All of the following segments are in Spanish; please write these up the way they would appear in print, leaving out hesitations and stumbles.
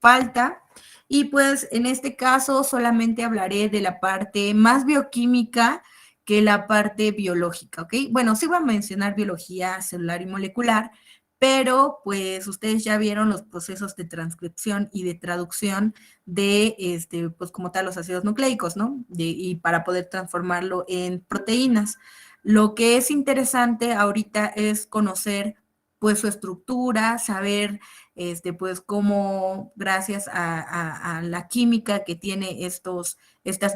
falta. Y pues en este caso solamente hablaré de la parte más bioquímica que la parte biológica, ¿ok? Bueno, sí voy a mencionar biología celular y molecular, pero pues ustedes ya vieron los procesos de transcripción y de traducción de, pues como tal, los ácidos nucleicos, ¿no? Y para poder transformarlo en proteínas. Lo que es interesante ahorita es conocer pues su estructura, saber pues cómo gracias a la química que tiene estas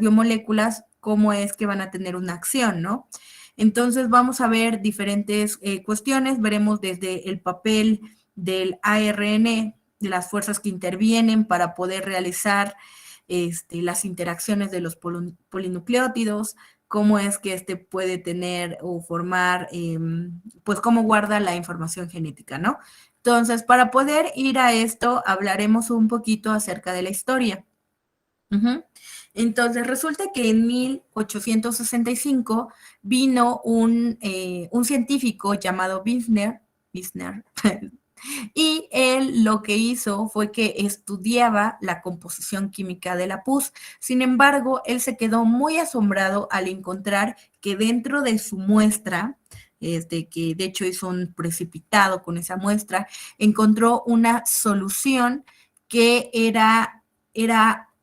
biomoléculas, cómo es que van a tener una acción, ¿no? Entonces vamos a ver diferentes cuestiones, veremos desde el papel del ARN, de las fuerzas que intervienen para poder realizar las interacciones de los polinucleótidos, cómo es que puede tener o formar, pues cómo guarda la información genética, ¿no? Entonces, para poder ir a esto, hablaremos un poquito acerca de la historia. Entonces, resulta que en 1865 vino un científico llamado Wissner, y él lo que hizo fue que estudiaba la composición química de la pus. Sin embargo, él se quedó muy asombrado al encontrar que dentro de su muestra, que de hecho hizo un precipitado con esa muestra, encontró una solución que era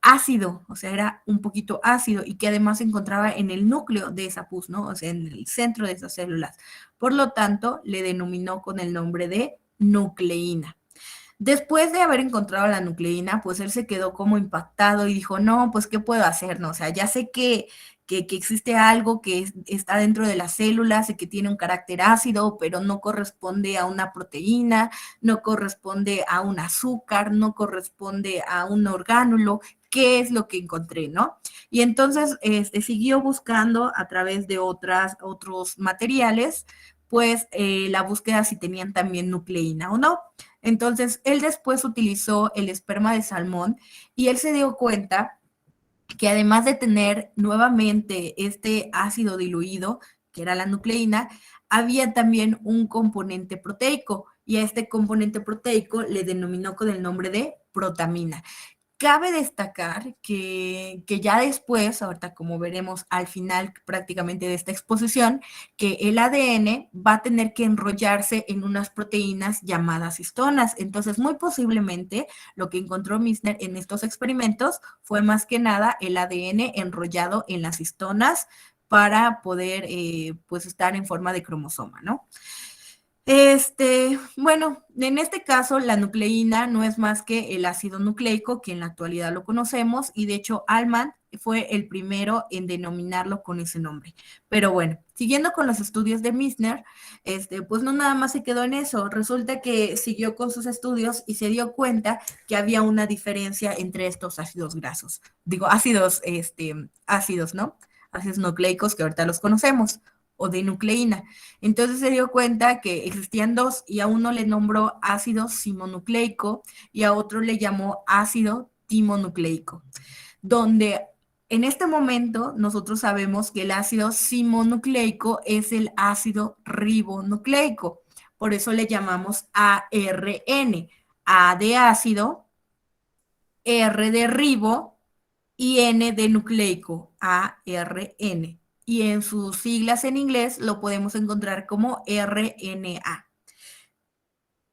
ácido, o sea, era un poquito ácido y que además se encontraba en el núcleo de esa pus, ¿no? O sea, en el centro de esas células. Por lo tanto, le denominó con el nombre de nucleína. Después de haber encontrado la nucleína, pues él se quedó como impactado y dijo, no, pues, ¿qué puedo hacer? No, o sea, ya sé que existe algo que está dentro de las células y que tiene un carácter ácido, pero no corresponde a una proteína, no corresponde a un azúcar, no corresponde a un orgánulo. ¿Qué es lo que encontré, no? Y entonces siguió buscando a través de otros materiales, pues la búsqueda si tenían también nucleína o no. Entonces, él después utilizó el esperma de salmón y él se dio cuenta que además de tener nuevamente este ácido diluido, que era la nucleína, había también un componente proteico y a este componente proteico le denominó con el nombre de protamina. Cabe destacar que ya después, ahorita como veremos al final prácticamente de esta exposición, que el ADN va a tener que enrollarse en unas proteínas llamadas histonas. Entonces, muy posiblemente lo que encontró Misner en estos experimentos fue más que nada el ADN enrollado en las histonas para poder pues estar en forma de cromosoma, ¿no? Bueno, en este caso la nucleína no es más que el ácido nucleico, que en la actualidad lo conocemos, y de hecho Allman fue el primero en denominarlo con ese nombre. Pero bueno, siguiendo con los estudios de Misner, pues no nada más se quedó en eso, resulta que siguió con sus estudios y se dio cuenta que había una diferencia entre estos ácidos grasos, digo ácidos, ¿no? Ácidos nucleicos que ahorita los conocemos, o de nucleína. Entonces se dio cuenta que existían dos y a uno le nombró ácido simonucleico y a otro le llamó ácido timonucleico, donde en este momento nosotros sabemos que el ácido simonucleico es el ácido ribonucleico, por eso le llamamos ARN, A de ácido, R de ribo y N de nucleico, ARN. Y en sus siglas en inglés lo podemos encontrar como RNA.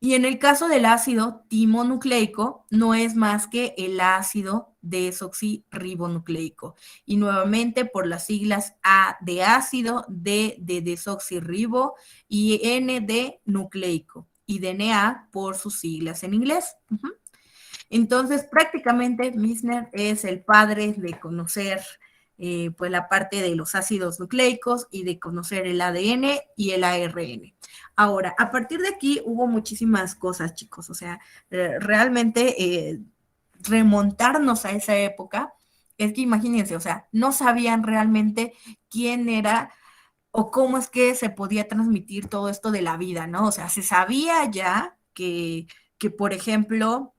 Y en el caso del ácido timonucleico, no es más que el ácido desoxirribonucleico. Y nuevamente por las siglas A de ácido, D de desoxirribo y N de nucleico. Y DNA por sus siglas en inglés. Entonces, prácticamente Misner es el padre de conocer pues la parte de los ácidos nucleicos y de conocer el ADN y el ARN. Ahora, a partir de aquí hubo muchísimas cosas, chicos, o sea, realmente remontarnos a esa época, es que imagínense, o sea, no sabían realmente quién era o cómo es que se podía transmitir todo esto de la vida, ¿no? O sea, se sabía ya que por ejemplo,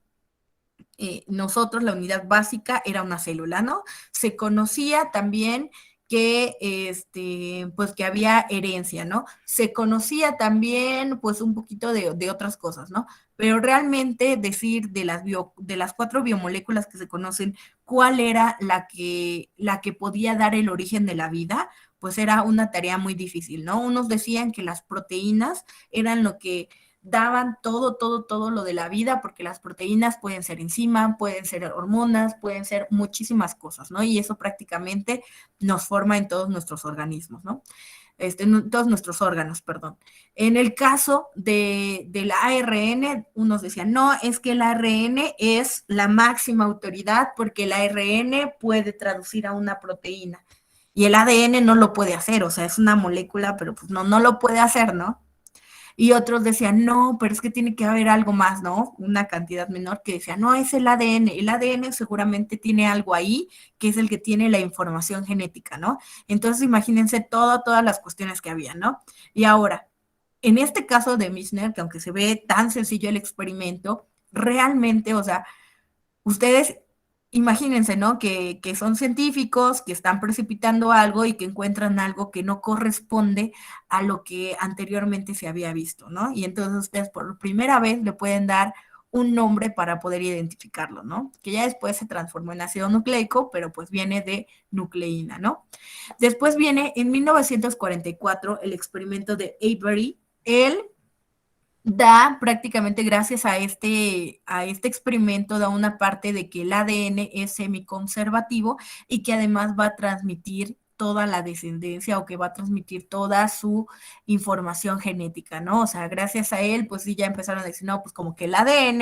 nosotros la unidad básica era una célula, ¿no? Se conocía también que, pues que había herencia, ¿no? Se conocía también, pues un poquito de otras cosas, ¿no? pero realmente decir de las 4 biomoléculas que se conocen, cuál era la que podía dar el origen de la vida, pues era una tarea muy difícil, ¿no? Unos decían que las proteínas eran lo que daban todo lo de la vida, porque las proteínas pueden ser enzima, pueden ser hormonas, pueden ser muchísimas cosas, ¿no? Y eso prácticamente nos forma en todos nuestros organismos, ¿no? En todos nuestros órganos, perdón. En el caso del ARN, unos decían, no, es que el ARN es la máxima autoridad porque el ARN puede traducir a una proteína y el ADN no lo puede hacer, o sea, es una molécula, pero pues no lo puede hacer, ¿no? Y otros decían, no, pero es que tiene que haber algo más, ¿no? Una cantidad menor que decía, no, es el ADN seguramente tiene algo ahí, que es el que tiene la información genética, ¿no? Entonces imagínense todas las cuestiones que había, ¿no? Y ahora, en este caso de Michener, que aunque se ve tan sencillo el experimento, realmente, o sea, ustedes imagínense, ¿no? Que son científicos, que están precipitando algo y que encuentran algo que no corresponde a lo que anteriormente se había visto, ¿no? Y entonces ustedes por primera vez le pueden dar un nombre para poder identificarlo, ¿no? Que ya después se transformó en ácido nucleico, pero pues viene de nucleína, ¿no? Después viene en 1944 el experimento de Avery. Él da prácticamente gracias a este experimento, da una parte de que el ADN es semiconservativo y que además va a transmitir toda la descendencia o que va a transmitir toda su información genética, ¿no? O sea, gracias a él, pues sí, ya empezaron a decir, no, pues como que el ADN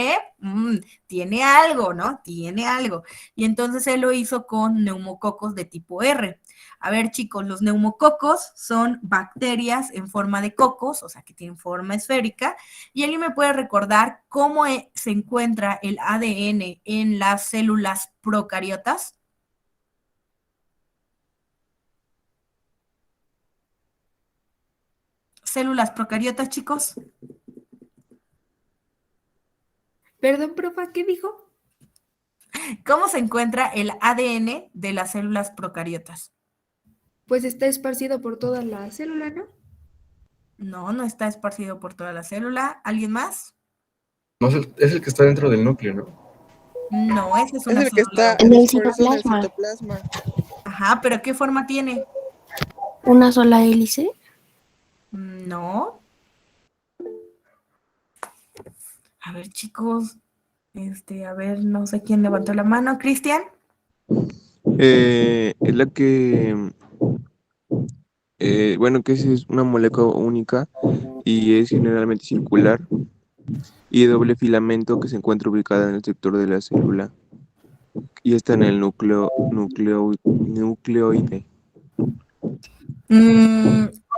tiene algo, ¿no? Tiene algo. Y entonces él lo hizo con neumococos de tipo R. A ver, chicos, los neumococos son bacterias en forma de cocos, o sea, que tienen forma esférica, y alguien me puede recordar cómo se encuentra el ADN en las células procariotas. Células procariotas, chicos. Perdón, profa, ¿qué dijo? ¿Cómo se encuentra el ADN de las células procariotas? Pues está esparcido por toda la célula, ¿no? No está esparcido por toda la célula. ¿Alguien más? No, es el que está dentro del núcleo, ¿no? No, ese es Es un el que ácido está, En el por eso en el citoplasma, citoplasma. Ajá, pero ¿qué forma tiene? una sola hélice. No. A ver, chicos. A ver, no sé quién levantó la mano. ¿Cristian? Es la que, bueno, que es una molécula única y es generalmente circular y de doble filamento que se encuentra ubicada en el sector de la célula y está en el nucleoide.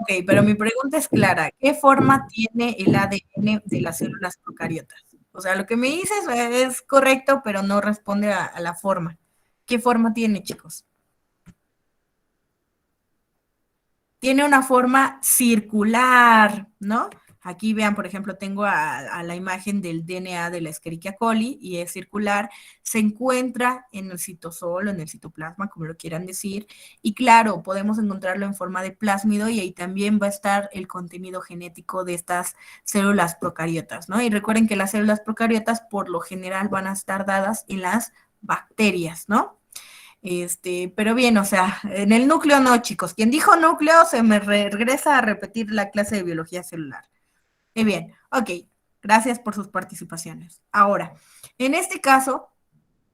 Ok, pero mi pregunta es clara. ¿Qué forma tiene el ADN de las células procariotas? O sea, lo que me dices es correcto, pero no responde a la forma. ¿Qué forma tiene, chicos? Tiene una forma circular, ¿no? Aquí vean, por ejemplo, tengo a la imagen del DNA de la Escherichia coli y es circular, se encuentra en el citosol o en el citoplasma, como lo quieran decir, y claro, podemos encontrarlo en forma de plásmido y ahí también va a estar el contenido genético de estas células procariotas, ¿no? Y recuerden que las células procariotas por lo general van a estar dadas en las bacterias, ¿no? Pero bien, o sea, en el núcleo no, chicos. Quien dijo núcleo se me regresa a repetir la clase de biología celular. Muy bien, ok. Gracias por sus participaciones. Ahora, en este caso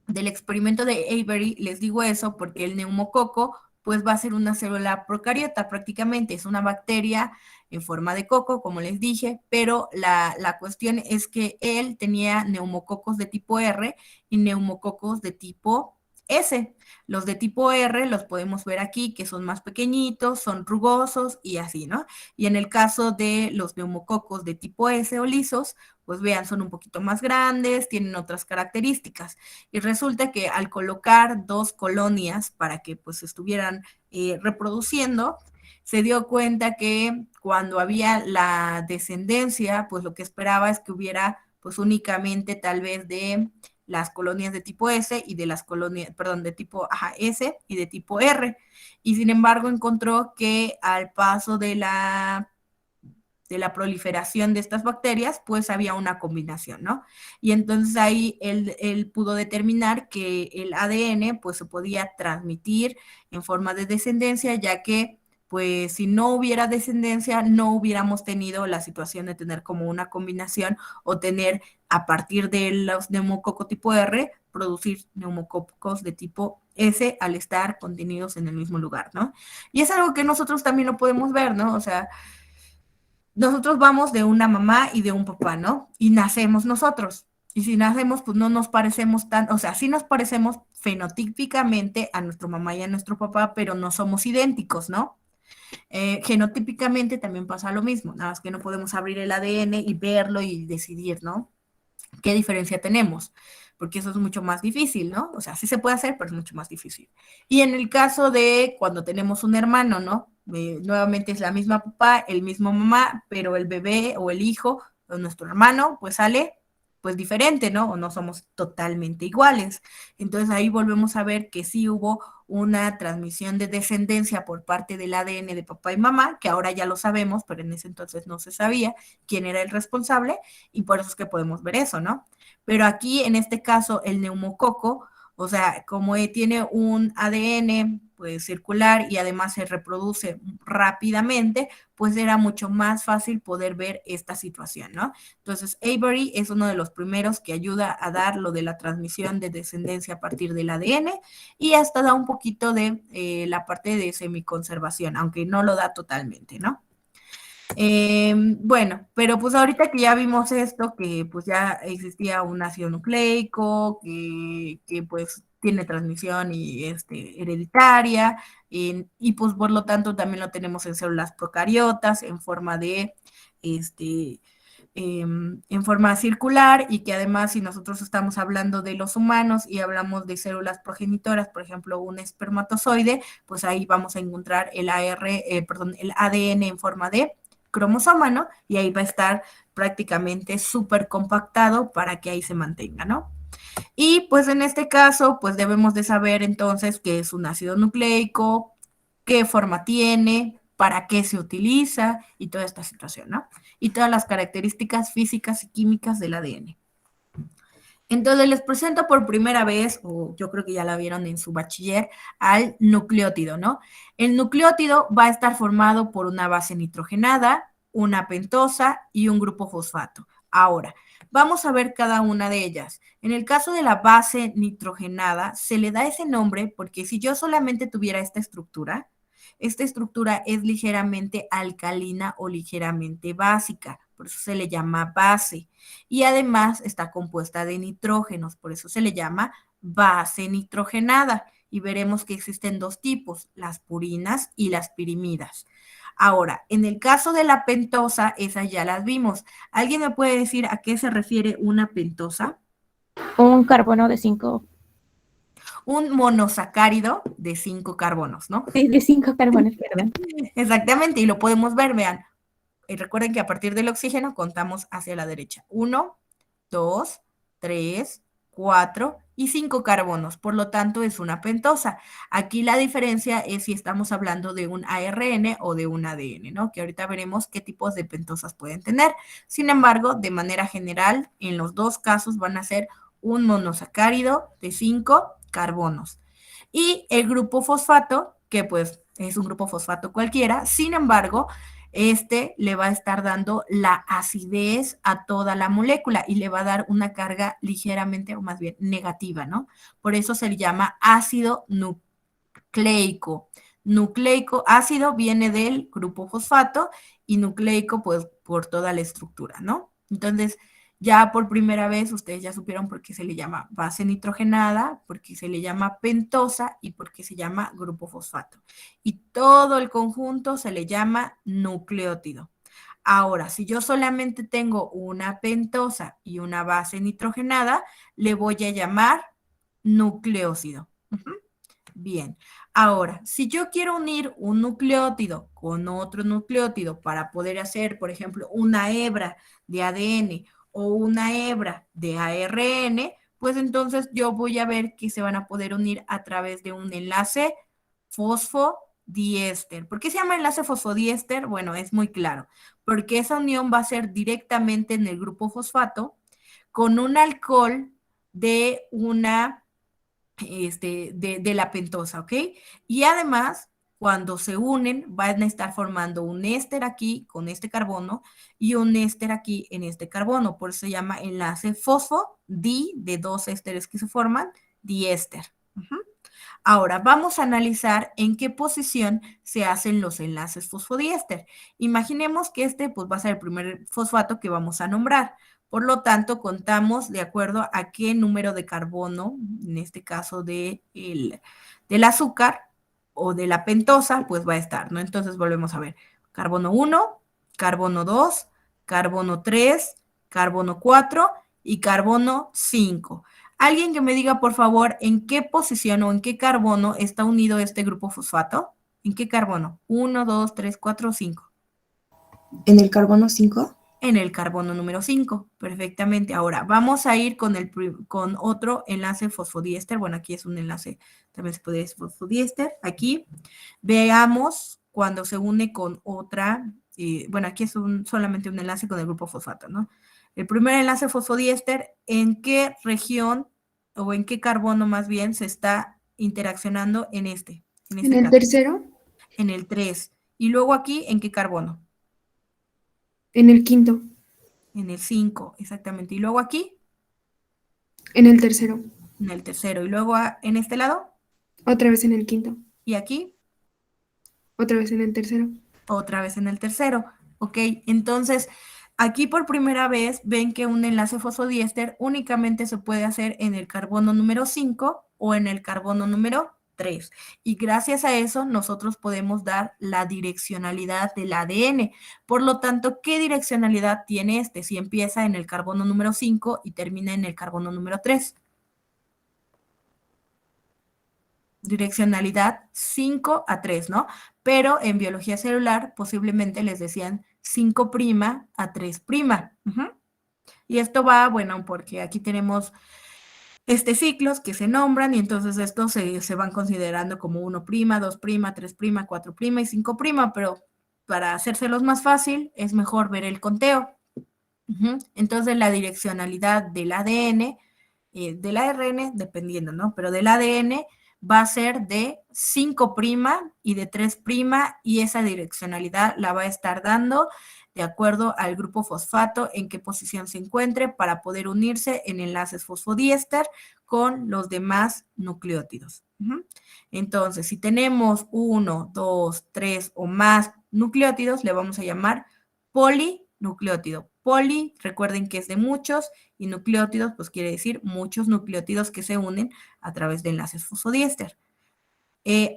del experimento de Avery, les digo eso porque el neumococo, pues va a ser una célula procariota prácticamente. Es una bacteria en forma de coco, como les dije, pero la cuestión es que él tenía neumococos de tipo R y neumococos de tipo S. Los de tipo R los podemos ver aquí, que son más pequeñitos, son rugosos y así, ¿no? Y en el caso de los neumococos de tipo S o lisos, pues vean, son un poquito más grandes, tienen otras características. Y resulta que al colocar 2 colonias para que pues estuvieran reproduciendo, se dio cuenta que cuando había la descendencia, pues lo que esperaba es que hubiera pues únicamente tal vez de las colonias de tipo S y de las colonias, perdón, de tipo S y de tipo R. Y sin embargo encontró que al paso de la proliferación de estas bacterias, pues había una combinación, ¿no? Y entonces ahí él pudo determinar que el ADN pues se podía transmitir en forma de descendencia, ya que pues si no hubiera descendencia, no hubiéramos tenido la situación de tener como una combinación o tener a partir de los neumococos tipo R, producir neumococos de tipo S al estar contenidos en el mismo lugar, ¿no? Y es algo que nosotros también lo podemos ver, ¿no? O sea, nosotros vamos de una mamá y de un papá, ¿no? Y nacemos nosotros. Y si nacemos, pues no nos parecemos tan, o sea, sí nos parecemos fenotípicamente a nuestra mamá y a nuestro papá, pero no somos idénticos, ¿no? Genotípicamente también pasa lo mismo, nada más que no podemos abrir el ADN y verlo y decidir, ¿no? ¿Qué diferencia tenemos? Porque eso es mucho más difícil, ¿no? O sea, sí se puede hacer, pero es mucho más difícil. Y en el caso de cuando tenemos un hermano, ¿no? Nuevamente es la misma papá, el mismo mamá, pero el bebé o el hijo o nuestro hermano, pues sale pues diferente, ¿no? O no somos totalmente iguales. Entonces ahí volvemos a ver que sí hubo una transmisión de descendencia por parte del ADN de papá y mamá, que ahora ya lo sabemos, pero en ese entonces no se sabía quién era el responsable, y por eso es que podemos ver eso, ¿no? Pero aquí, en este caso, el neumococo, o sea, como tiene un ADN pues circular y además se reproduce rápidamente, pues era mucho más fácil poder ver esta situación, ¿no? Entonces, Avery es uno de los primeros que ayuda a dar lo de la transmisión de descendencia a partir del ADN y hasta da un poquito de la parte de semiconservación, aunque no lo da totalmente, ¿no? Bueno, pero pues ahorita que ya vimos esto, que pues ya existía un ácido nucleico, que pues tiene transmisión y hereditaria, y pues por lo tanto también lo tenemos en células procariotas en forma de en forma circular, y que además si nosotros estamos hablando de los humanos y hablamos de células progenitoras, por ejemplo un espermatozoide, pues ahí vamos a encontrar el el ADN en forma de cromosoma, ¿no? Y ahí va a estar prácticamente súper compactado para que ahí se mantenga, ¿no? Y pues en este caso, pues debemos de saber entonces qué es un ácido nucleico, qué forma tiene, para qué se utiliza y toda esta situación, ¿no? Y todas las características físicas y químicas del ADN. Entonces les presento por primera vez, o yo creo que ya la vieron en su bachiller, al nucleótido, ¿no? El nucleótido va a estar formado por una base nitrogenada, una pentosa y un grupo fosfato. Ahora, vamos a ver cada una de ellas. En el caso de la base nitrogenada, se le da ese nombre porque si yo solamente tuviera esta estructura es ligeramente alcalina o ligeramente básica, por eso se le llama base. Y además está compuesta de nitrógenos, por eso se le llama base nitrogenada. Y veremos que existen dos tipos, las purinas y las pirimidas. Ahora, en el caso de la pentosa, esas ya las vimos. ¿Alguien me puede decir a qué se refiere una pentosa? Un carbono de 5. Un monosacárido de 5 carbonos, ¿no? Sí, de 5 carbonos, perdón. Exactamente, y lo podemos ver, vean. Y recuerden que a partir del oxígeno contamos hacia la derecha. 1, 2, 3, 4 y 5 carbonos. Por lo tanto, es una pentosa. Aquí la diferencia es si estamos hablando de un ARN o de un ADN, ¿no? Que ahorita veremos qué tipos de pentosas pueden tener. Sin embargo, de manera general, en los dos casos van a ser un monosacárido de 5 carbonos. Y el grupo fosfato, que pues es un grupo fosfato cualquiera, sin embargo, le va a estar dando la acidez a toda la molécula y le va a dar una carga ligeramente, o más bien negativa, ¿no? Por eso se le llama ácido nucleico. Nucleico, ácido viene del grupo fosfato y nucleico, pues, por toda la estructura, ¿no? Entonces, ya por primera vez ustedes ya supieron por qué se le llama base nitrogenada, por qué se le llama pentosa y por qué se llama grupo fosfato. Y todo el conjunto se le llama nucleótido. Ahora, si yo solamente tengo una pentosa y una base nitrogenada, le voy a llamar nucleócido. Bien, ahora, si yo quiero unir un nucleótido con otro nucleótido para poder hacer, por ejemplo, una hebra de ADN o una hebra de ARN, pues entonces yo voy a ver que se van a poder unir a través de un enlace fosfodiéster. ¿Por qué se llama enlace fosfodiéster? Bueno, es muy claro, porque esa unión va a ser directamente en el grupo fosfato con un alcohol de una, de la pentosa, ¿ok? Y además, cuando se unen, van a estar formando un éster aquí con este carbono y un éster aquí en este carbono. Por eso se llama enlace fosfodi, de dos ésteres que se forman, diéster. Ahora, vamos a analizar en qué posición se hacen los enlaces fosfodiéster. Imaginemos que este pues, va a ser el primer fosfato que vamos a nombrar. Por lo tanto, contamos de acuerdo a qué número de carbono, en este caso del azúcar o de la pentosa, pues va a estar, ¿no? Entonces volvemos a ver. Carbono 1, carbono 2, carbono 3, carbono 4 y carbono 5. Alguien que me diga, por favor, en qué posición o en qué carbono está unido este grupo fosfato. ¿En qué carbono? 1, 2, 3, 4 o 5. ¿En el carbono 5? En el carbono número 5, perfectamente. Ahora, vamos a ir con otro enlace fosfodiéster. Bueno, aquí es un enlace, también se puede decir fosfodiéster. Aquí, veamos cuando se une con otra, bueno, aquí es solamente un enlace con el grupo fosfato, ¿no? El primer enlace fosfodiéster, ¿en qué región o en qué carbono más bien se está interaccionando en este ¿En el caso? tercero? En el 3. Y luego aquí, ¿en qué carbono? En el quinto. En el 5, exactamente. Y luego aquí, En el tercero. en el tercero. Y luego en este lado, Otra vez en el quinto. y aquí, Otra vez en el tercero. otra vez en el tercero. ¿Ok? Entonces, aquí por primera vez ven que un enlace fosfodiéster únicamente se puede hacer en el carbono número 5 o en el carbono número 3. Y gracias a eso nosotros podemos dar la direccionalidad del ADN. Por lo tanto, ¿qué direccionalidad tiene este? Si empieza en el carbono número 5 y termina en el carbono número 3. Direccionalidad 5 a 3, ¿no? Pero en biología celular posiblemente les decían 5' a 3'. Y esto va, bueno, porque aquí tenemos ciclos que se nombran y entonces estos se van considerando como 1', 2', 3', 4' y 5', pero para hacérselos más fácil es mejor ver el conteo. Entonces la direccionalidad del ADN, del ARN, dependiendo, ¿no? Pero del ADN va a ser de 5' y de 3', y esa direccionalidad la va a estar dando de acuerdo al grupo fosfato, en qué posición se encuentre para poder unirse en enlaces fosfodiéster con los demás nucleótidos. Entonces, si tenemos 1, 2, 3 o más nucleótidos, le vamos a llamar polinucleótido. Poli, recuerden que es de muchos, y nucleótidos, pues quiere decir muchos nucleótidos que se unen a través de enlaces fosfodiéster.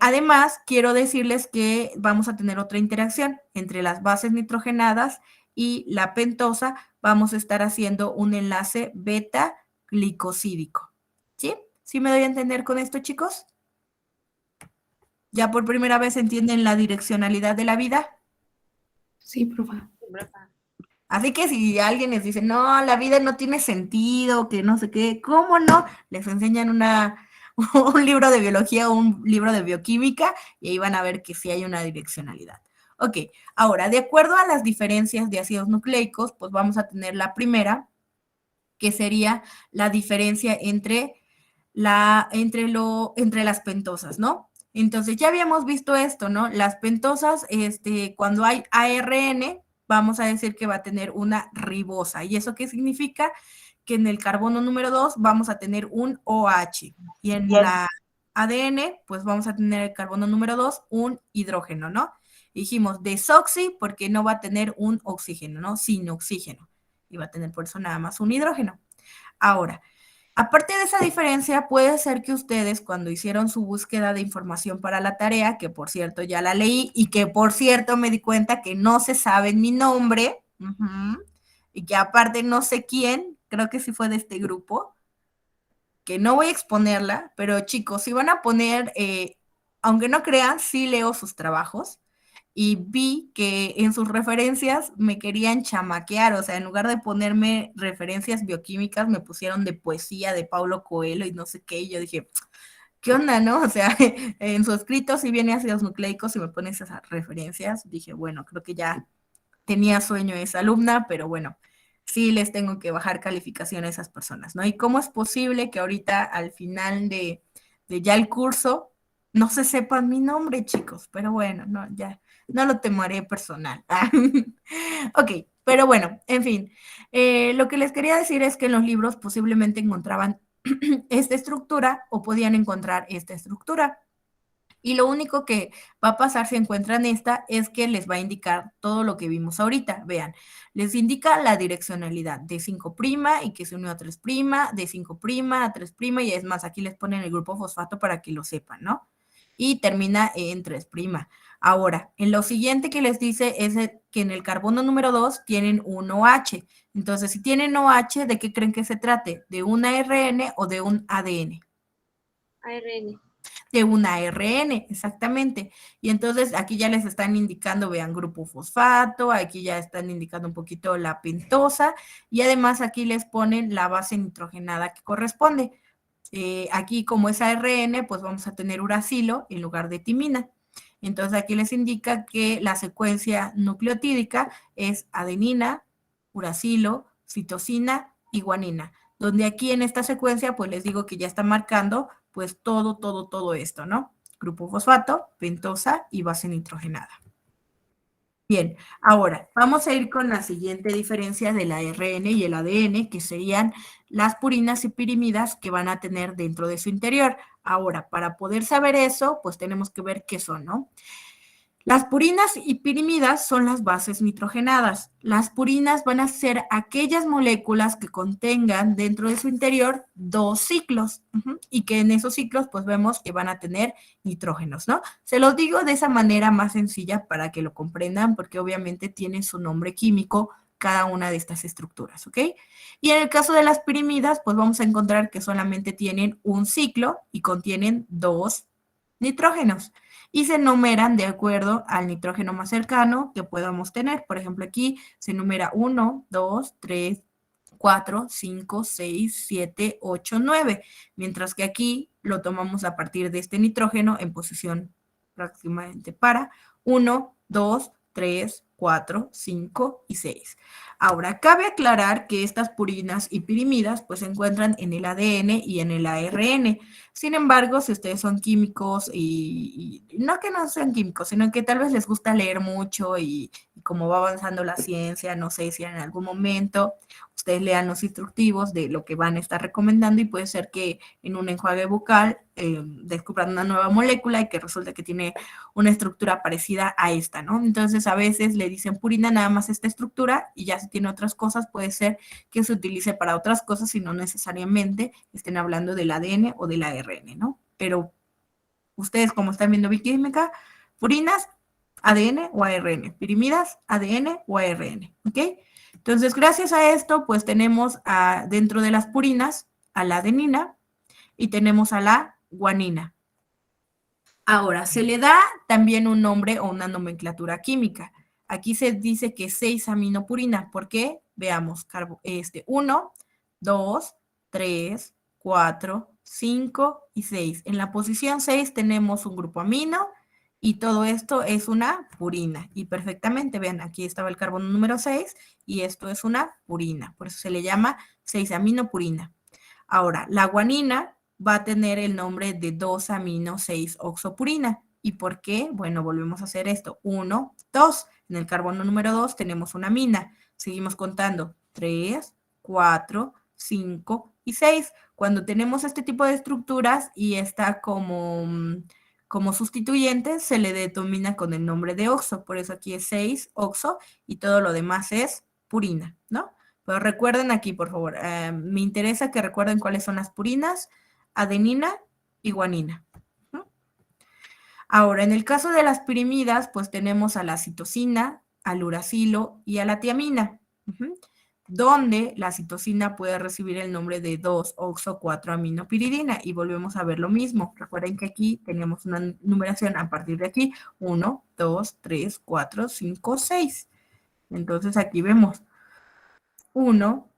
Además, quiero decirles que vamos a tener otra interacción entre las bases nitrogenadas y la pentosa. Vamos a estar haciendo un enlace beta-glicosídico. ¿Sí? ¿Sí me doy a entender con esto, chicos? ¿Ya por primera vez entienden la direccionalidad de la vida? Sí, profe. Así que si alguien les dice, no, la vida no tiene sentido, que no sé qué, ¿cómo no? Les enseñan un libro de biología o un libro de bioquímica y ahí van a ver que sí hay una direccionalidad. Ok, ahora, de acuerdo a las diferencias de ácidos nucleicos, pues vamos a tener la primera, que sería la diferencia entre las pentosas, ¿no? Entonces, ya habíamos visto esto, ¿no? Las pentosas, cuando hay ARN, vamos a decir que va a tener una ribosa. ¿Y eso qué significa? Que en el carbono número 2 vamos a tener un OH. Y en la ADN, pues vamos a tener el carbono número 2, un hidrógeno, ¿no? Dijimos desoxi porque no va a tener un oxígeno, ¿no? Sin oxígeno. Y va a tener por eso nada más un hidrógeno. Ahora, aparte de esa diferencia, puede ser que ustedes cuando hicieron su búsqueda de información para la tarea, que por cierto ya la leí y que por cierto me di cuenta que no se sabe mi nombre, y que aparte no sé quién, creo que sí fue de este grupo, que no voy a exponerla, pero chicos, si van a poner, aunque no crean, sí leo sus trabajos. Y vi que en sus referencias me querían chamaquear, o sea, en lugar de ponerme referencias bioquímicas, me pusieron de poesía de Paulo Coelho y no sé qué, y yo dije, ¿qué onda, no? O sea, en su escrito sí viene ácidos nucleicos y me pone esas referencias. Dije, bueno, creo que ya tenía sueño esa alumna, pero bueno, sí les tengo que bajar calificación a esas personas, ¿no? ¿Y cómo es posible que ahorita al final de ya el curso no se sepan mi nombre, chicos? Pero bueno, no, ya, no lo tomaré personal. Ok, pero bueno, en fin, lo que les quería decir es que en los libros posiblemente encontraban esta estructura o podían encontrar esta estructura. Y lo único que va a pasar si encuentran esta es que les va a indicar todo lo que vimos ahorita. Vean, les indica la direccionalidad de 5' y que se unió a 3', de 5' a 3', y es más, aquí les ponen el grupo fosfato para que lo sepan, ¿no? Y termina en 3'. Ahora, en lo siguiente que les dice es que en el carbono número 2 tienen un OH. Entonces, si tienen OH, ¿de qué creen que se trate? ¿De un ARN o de un ADN? ARN. De una ARN, exactamente. Y entonces aquí ya les están indicando, vean, grupo fosfato, aquí ya están indicando un poquito la pentosa y además aquí les ponen la base nitrogenada que corresponde. Aquí como es ARN, pues vamos a tener uracilo en lugar de timina. Entonces aquí les indica que la secuencia nucleotídica es adenina, uracilo, citosina y guanina, donde aquí en esta secuencia pues les digo que ya está marcando pues todo esto, ¿no? Grupo fosfato, pentosa y base nitrogenada. Bien, ahora vamos a ir con la siguiente diferencia del ARN y el ADN, que serían las purinas y pirimidas que van a tener dentro de su interior. Ahora, para poder saber eso, pues tenemos que ver qué son, ¿no? Las purinas y pirimidas son las bases nitrogenadas. Las purinas van a ser aquellas moléculas que contengan dentro de su interior 2 ciclos y que en esos ciclos pues vemos que van a tener nitrógenos, ¿no? Se los digo de esa manera más sencilla para que lo comprendan porque obviamente tiene su nombre químico cada una de estas estructuras, ¿ok? Y en el caso de las pirimidas pues vamos a encontrar que solamente tienen un ciclo y contienen 2 nitrógenos y se numeran de acuerdo al nitrógeno más cercano que podamos tener. Por ejemplo, aquí se numera 1, 2, 3, 4, 5, 6, 7, 8, 9, mientras que aquí lo tomamos a partir de este nitrógeno en posición prácticamente para 1, 2, 3, 4, 5 y 6. Ahora, cabe aclarar que estas purinas y pirimidas pues se encuentran en el ADN y en el ARN. Sin embargo, si ustedes son químicos y no que no sean químicos, sino que tal vez les gusta leer mucho y como va avanzando la ciencia, no sé si en algún momento ustedes lean los instructivos de lo que van a estar recomendando y puede ser que en un enjuague bucal descubran una nueva molécula y que resulta que tiene una estructura parecida a esta, ¿no? Entonces a veces le dicen purina nada más esta estructura y ya si tiene otras cosas puede ser que se utilice para otras cosas y no necesariamente estén hablando del ADN o del ARN, ¿no? Pero ustedes como están viendo bioquímica, purinas, ADN o ARN, pirimidas, ADN o ARN, ¿ok? Entonces, gracias a esto, pues tenemos dentro de las purinas a la adenina y tenemos a la guanina. Ahora, se le da también un nombre o una nomenclatura química. Aquí se dice que 6-aminopurina. ¿Por qué? Veamos, 1, 2, 3, 4, 5 y 6. En la posición 6 tenemos un grupo amino y todo esto es una purina. Y perfectamente, vean, aquí estaba el carbono número 6 y esto es una purina. Por eso se le llama 6-aminopurina. Ahora, la guanina va a tener el nombre de 2-amino-6-oxopurina. ¿Y por qué? Bueno, volvemos a hacer esto. 1, 2. En el carbono número 2 tenemos una amina. Seguimos contando. 3, 4, 5 y 6. Cuando tenemos este tipo de estructuras y está como sustituyente, se le denomina con el nombre de oxo. Por eso aquí es 6-oxo y todo lo demás es purina, ¿no? Pero recuerden aquí, por favor, me interesa que recuerden cuáles son las purinas, adenina y guanina. Ahora, en el caso de las pirimidas, pues tenemos a la citosina, al uracilo y a la tiamina, donde la citosina puede recibir el nombre de 2-oxo-4-aminopiridina y volvemos a ver lo mismo. Recuerden que aquí tenemos una numeración a partir de aquí, 1, 2, 3, 4, 5, 6. Entonces aquí vemos 1,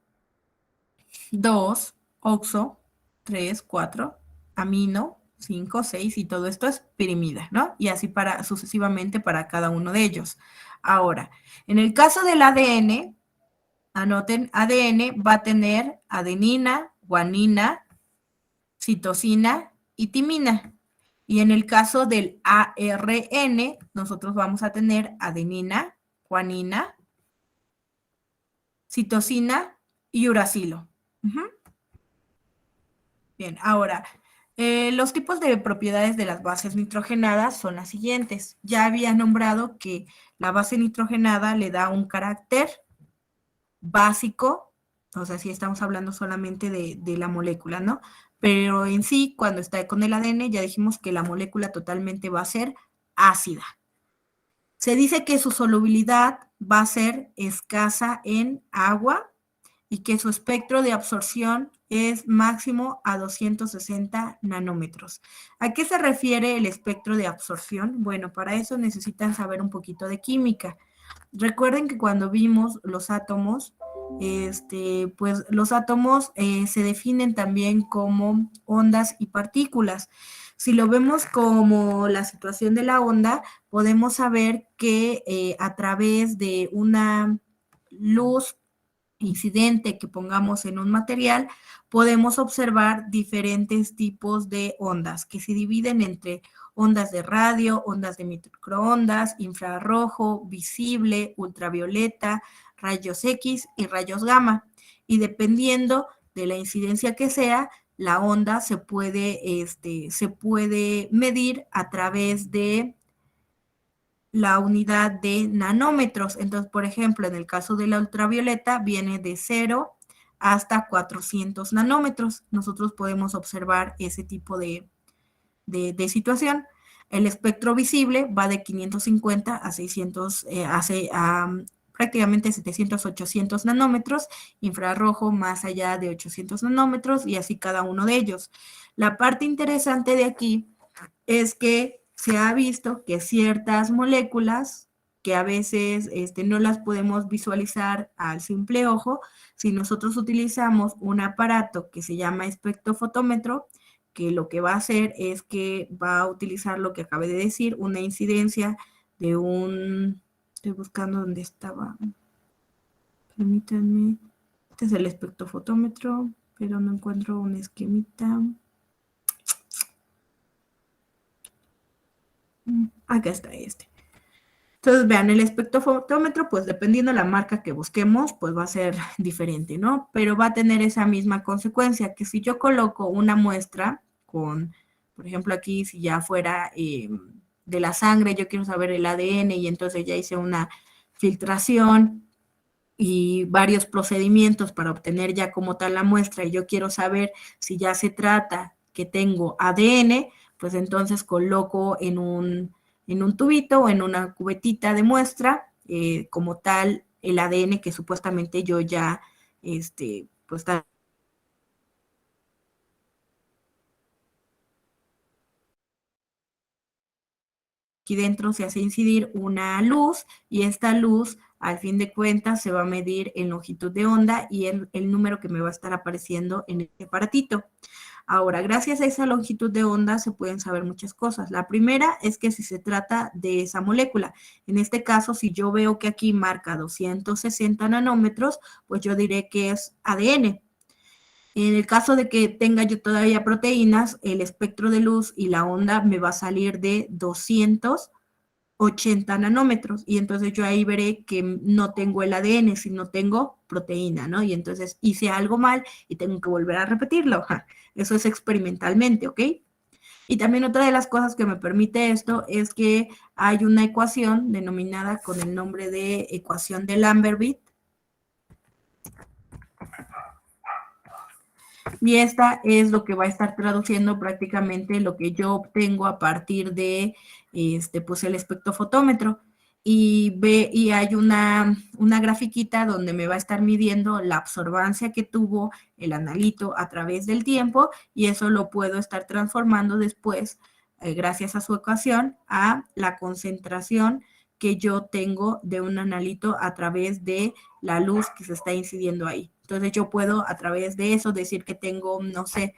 2, oxo, 3, 4, amino, 5, 6 y todo esto es pirimida, ¿no? Y así sucesivamente para cada uno de ellos. Ahora, en el caso del ADN, anoten, ADN va a tener adenina, guanina, citosina y timina. Y en el caso del ARN, nosotros vamos a tener adenina, guanina, citosina y uracilo. Bien, ahora, los tipos de propiedades de las bases nitrogenadas son las siguientes. Ya había nombrado que la base nitrogenada le da un carácter básico, o sea, si estamos hablando solamente de la molécula, ¿no? Pero en sí, cuando está con el ADN, ya dijimos que la molécula totalmente va a ser ácida. Se dice que su solubilidad va a ser escasa en agua y que su espectro de absorción es máximo a 260 nanómetros. ¿A qué se refiere el espectro de absorción? Bueno, para eso necesitan saber un poquito de química. Recuerden que cuando vimos los átomos, pues los átomos se definen también como ondas y partículas. Si lo vemos como la situación de la onda, podemos saber que a través de una luz incidente que pongamos en un material, podemos observar diferentes tipos de ondas que se dividen entre ondas de radio, ondas de microondas, infrarrojo, visible, ultravioleta, rayos X y rayos gamma. Y dependiendo de la incidencia que sea, la onda se puede medir a través de la unidad de nanómetros. Entonces, por ejemplo, en el caso de la ultravioleta viene de 0 hasta 400 nanómetros. Nosotros podemos observar ese tipo de situación. El espectro visible va de 550 a 600, prácticamente 700, 800 nanómetros, infrarrojo más allá de 800 nanómetros y así cada uno de ellos. La parte interesante de aquí es que se ha visto que ciertas moléculas que a veces no las podemos visualizar al simple ojo, si nosotros utilizamos un aparato que se llama espectrofotómetro, que lo que va a hacer es que va a utilizar lo que acabé de decir, una incidencia de estoy buscando dónde estaba, permítanme, este es el espectrofotómetro, pero no encuentro un esquemita. Acá está este. Entonces, vean, el espectrofotómetro, pues dependiendo de la marca que busquemos, pues va a ser diferente, ¿no? Pero va a tener esa misma consecuencia, que si yo coloco una muestra con, por ejemplo, aquí, si ya fuera de la sangre, yo quiero saber el ADN y entonces ya hice una filtración y varios procedimientos para obtener ya como tal la muestra y yo quiero saber si ya se trata que tengo ADN, pues entonces coloco en un tubito o en una cubetita de muestra como tal el ADN que supuestamente yo ya, pues está aquí dentro se hace incidir una luz y esta luz al fin de cuentas se va a medir en longitud de onda y el número que me va a estar apareciendo en este aparatito. Ahora, gracias a esa longitud de onda se pueden saber muchas cosas. La primera es que si se trata de esa molécula, en este caso, si yo veo que aquí marca 260 nanómetros, pues yo diré que es ADN. En el caso de que tenga yo todavía proteínas, el espectro de luz y la onda me va a salir de 280 nanómetros y entonces yo ahí veré que no tengo el ADN, sino tengo proteína, ¿no? Y entonces hice algo mal y tengo que volver a repetirlo. Eso es experimentalmente, ¿ok? Y también otra de las cosas que me permite esto es que hay una ecuación denominada con el nombre de ecuación de Lambert-Witt. Y esta es lo que va a estar traduciendo prácticamente lo que yo obtengo a partir de pues el espectrofotómetro. Y hay una grafiquita donde me va a estar midiendo la absorbancia que tuvo el analito a través del tiempo y eso lo puedo estar transformando después, gracias a su ecuación, a la concentración que yo tengo de un analito a través de la luz que se está incidiendo ahí. Entonces yo puedo a través de eso decir que tengo, no sé,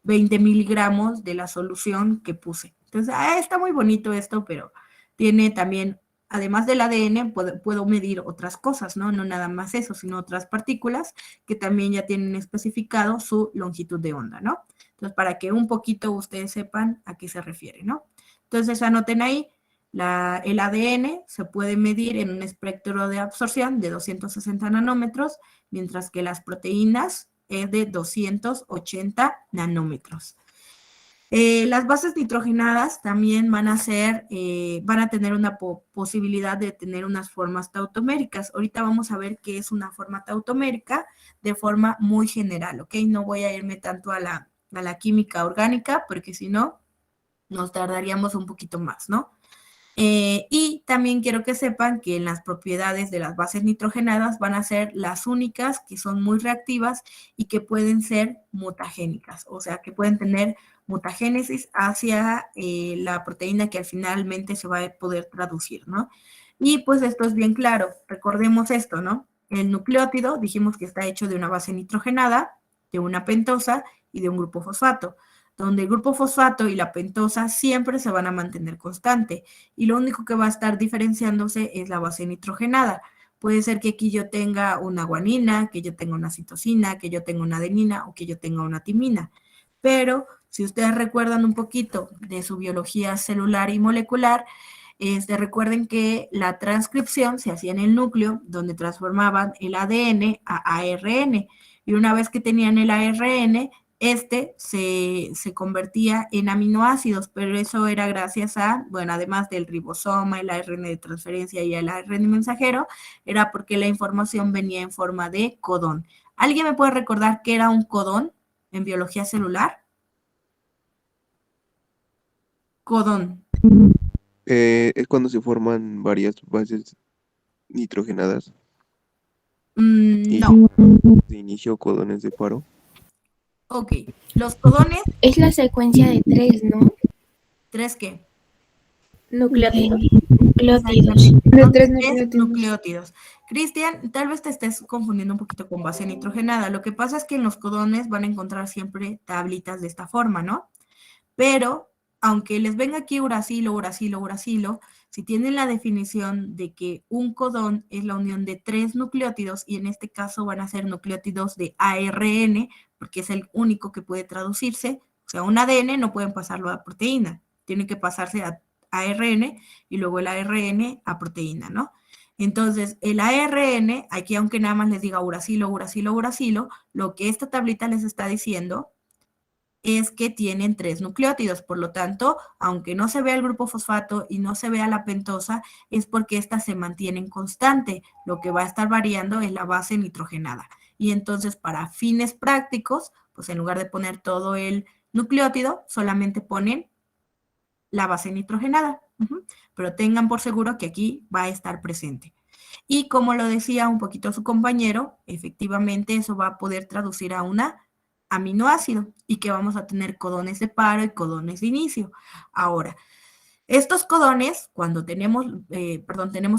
20 miligramos de la solución que puse. Entonces, está muy bonito esto, pero tiene también, además del ADN, puedo medir otras cosas, ¿no? No nada más eso, sino otras partículas que también ya tienen especificado su longitud de onda, ¿no? Entonces, para que un poquito ustedes sepan a qué se refiere, ¿no? Entonces, anoten ahí, el ADN se puede medir en un espectro de absorción de 260 nanómetros, mientras que las proteínas es de 280 nanómetros. Las bases nitrogenadas también van a tener una posibilidad de tener unas formas tautoméricas. Ahorita vamos a ver qué es una forma tautomérica de forma muy general, ¿ok? No voy a irme tanto a la química orgánica, porque si no, nos tardaríamos un poquito más, ¿no? Y también quiero que sepan que las propiedades de las bases nitrogenadas van a ser las únicas que son muy reactivas y que pueden ser mutagénicas, o sea, que pueden tener mutagénesis hacia la proteína que finalmente se va a poder traducir, ¿no? Y pues esto es bien claro, recordemos esto, ¿no? El nucleótido, dijimos que está hecho de una base nitrogenada, de una pentosa y de un grupo fosfato, donde el grupo fosfato y la pentosa siempre se van a mantener constante y lo único que va a estar diferenciándose es la base nitrogenada. Puede ser que aquí yo tenga una guanina, que yo tenga una citosina, que yo tenga una adenina o que yo tenga una timina. Pero si ustedes recuerdan un poquito de su biología celular y molecular, recuerden que la transcripción se hacía en el núcleo, donde transformaban el ADN a ARN. Y una vez que tenían el ARN, se convertía en aminoácidos, pero eso era gracias a, bueno, además del ribosoma, el ARN de transferencia y el ARN mensajero, era porque la información venía en forma de codón. ¿Alguien me puede recordar qué era un codón en biología celular? Codón. Es cuando se forman varias bases nitrogenadas y No. de inicio codones de paro. Ok. Los codones, Es la secuencia de 3, ¿no? ¿3 qué? Nucleótidos. Exactamente. De Son 3 tres nucleótidos. nucleótidos. Cristian, tal vez te estés confundiendo un poquito con base nitrogenada. Lo que pasa es que en los codones van a encontrar siempre tablitas de esta forma, ¿no? Pero, aunque les venga aquí uracilo, uracilo, uracilo, si tienen la definición de que un codón es la unión de 3 nucleótidos, y en este caso van a ser nucleótidos de ARN, porque es el único que puede traducirse, o sea, un ADN no pueden pasarlo a proteína, tiene que pasarse a ARN y luego el ARN a proteína, ¿no? Entonces, el ARN, aquí aunque nada más les diga uracilo, uracilo, uracilo, lo que esta tablita les está diciendo es que tienen 3 nucleótidos, por lo tanto, aunque no se vea el grupo fosfato y no se vea la pentosa, es porque éstas se mantienen constante, lo que va a estar variando es la base nitrogenada. Y entonces, para fines prácticos, pues en lugar de poner todo el nucleótido, solamente ponen la base nitrogenada. Pero tengan por seguro que aquí va a estar presente. Y como lo decía un poquito su compañero, efectivamente eso va a poder traducir a una aminoácido y que vamos a tener codones de paro y codones de inicio. Ahora, estos codones, cuando tenemos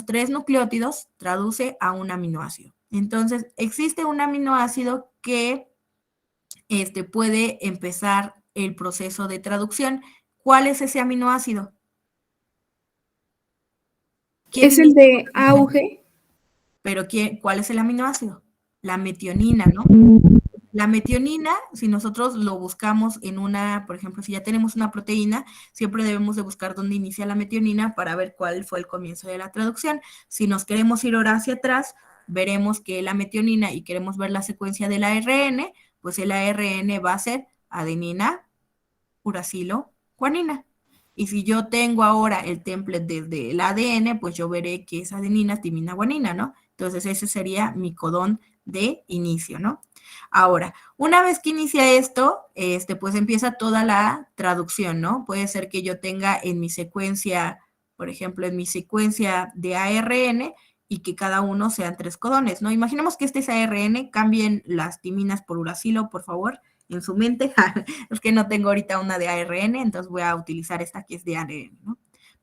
3 nucleótidos, traduce a un aminoácido. Entonces, existe un aminoácido que puede empezar el proceso de traducción. ¿Cuál es ese aminoácido? Es el de auge. Pero ¿cuál es el aminoácido? La metionina, ¿no? La metionina, si nosotros lo buscamos en por ejemplo, si ya tenemos una proteína, siempre debemos de buscar dónde inicia la metionina para ver cuál fue el comienzo de la traducción. Si nos queremos ir ahora hacia atrás, veremos que la metionina y queremos ver la secuencia del ARN, pues el ARN va a ser adenina, uracilo, guanina. Y si yo tengo ahora el template desde el ADN, pues yo veré que es adenina, timina, guanina, ¿no? Entonces ese sería mi codón de inicio, ¿no? Ahora, una vez que inicia esto, pues empieza toda la traducción, ¿no? Puede ser que yo tenga en mi secuencia, por ejemplo, en mi secuencia de ARN y que cada uno sean 3 codones, ¿no? Imaginemos que este es ARN, cambien las timinas por uracilo, por favor, en su mente. Es que no tengo ahorita una de ARN, entonces voy a utilizar esta que es de ARN, ¿no?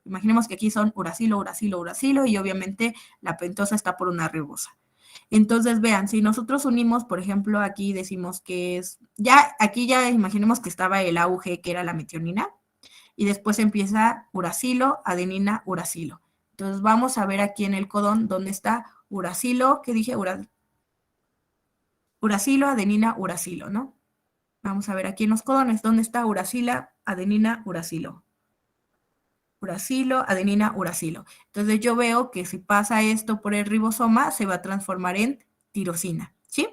Imaginemos que aquí son uracilo, uracilo, uracilo y obviamente la pentosa está por una ribosa. Entonces, vean, si nosotros unimos, por ejemplo, aquí decimos que es, ya, aquí ya imaginemos que estaba el AUG, que era la metionina, y después empieza uracilo, adenina, uracilo. Entonces, vamos a ver aquí en el codón dónde está uracilo, ¿qué dije? Uracilo, adenina, uracilo, ¿no? Vamos a ver aquí en los codones, ¿dónde está uracila, adenina, uracilo? Uracilo, adenina, uracilo. Entonces yo veo que si pasa esto por el ribosoma, se va a transformar en tirosina, ¿sí?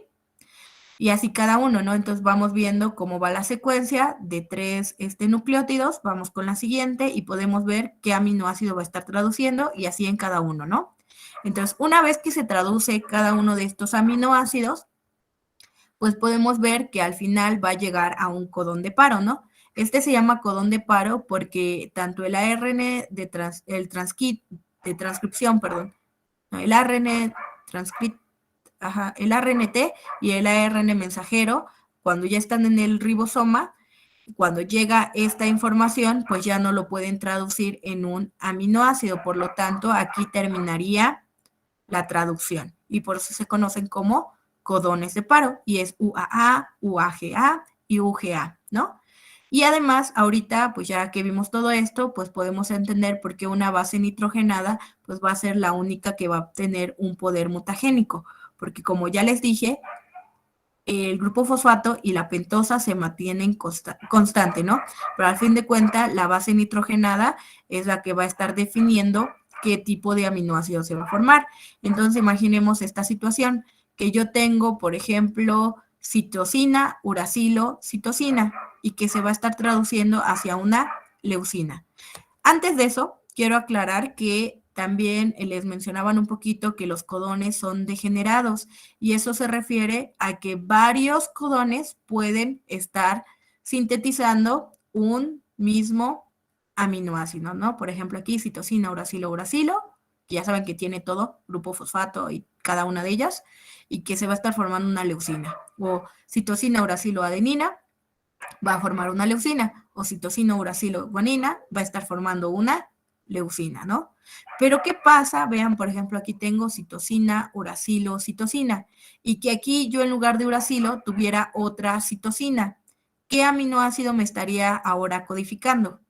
Y así cada uno, ¿no? Entonces vamos viendo cómo va la secuencia de 3 nucleótidos, vamos con la siguiente y podemos ver qué aminoácido va a estar traduciendo y así en cada uno, ¿no? Entonces, una vez que se traduce cada uno de estos aminoácidos, pues podemos ver que al final va a llegar a un codón de paro, ¿no? Este se llama codón de paro porque tanto el ARN de transcripción, perdón, no, el ARN el ARNT y el ARN mensajero, cuando ya están en el ribosoma, cuando llega esta información, pues ya no lo pueden traducir en un aminoácido, por lo tanto, aquí terminaría la traducción y por eso se conocen como codones de paro y es UAA, UAGA y UGA, ¿no? Y además, ahorita, pues ya que vimos todo esto, pues podemos entender por qué una base nitrogenada, pues va a ser la única que va a tener un poder mutagénico, porque como ya les dije, el grupo fosfato y la pentosa se mantienen constante, ¿no? Pero al fin de cuentas, la base nitrogenada es la que va a estar definiendo qué tipo de aminoácido se va a formar. Entonces, imaginemos esta situación, que yo tengo, por ejemplo, citosina, uracilo, citosina, y que se va a estar traduciendo hacia una leucina. Antes de eso, quiero aclarar que también les mencionaban un poquito que los codones son degenerados y eso se refiere a que varios codones pueden estar sintetizando un mismo aminoácido, ¿no? Por ejemplo, aquí citosina, uracilo, uracilo, que ya saben que tiene todo, grupo fosfato y cada una de ellas, y que se va a estar formando una leucina. O citosina, uracilo, adenina, va a formar una leucina, o citosina, uracilo, guanina, va a estar formando una leucina, ¿no? Pero ¿qué pasa? Vean, por ejemplo, aquí tengo citosina, uracilo, citosina, y que aquí yo en lugar de uracilo tuviera otra citosina. ¿Qué aminoácido me estaría ahora codificando?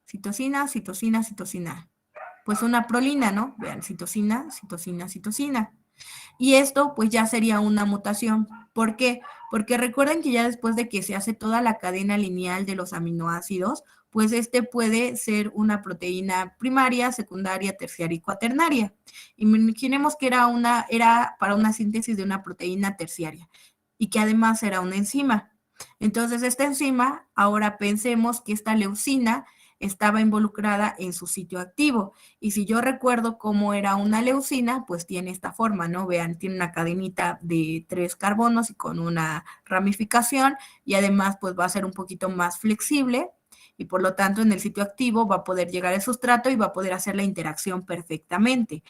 Citosina, citosina, citosina. Pues una prolina, ¿no? Vean, citosina, citosina, citosina. Y esto pues ya sería una mutación. ¿Por qué? Porque recuerden que ya después de que se hace toda la cadena lineal de los aminoácidos, pues este puede ser una proteína primaria, secundaria, terciaria y cuaternaria. Imaginemos que era para una síntesis de una proteína terciaria y que además era una enzima. Entonces esta enzima, ahora pensemos que esta leucina estaba involucrada en su sitio activo. Y si yo recuerdo cómo era una leucina, pues tiene esta forma, ¿no? Vean, tiene una cadenita de 3 carbonos y con una ramificación y además pues va a ser un poquito más flexible y por lo tanto en el sitio activo va a poder llegar al sustrato y va a poder hacer la interacción perfectamente.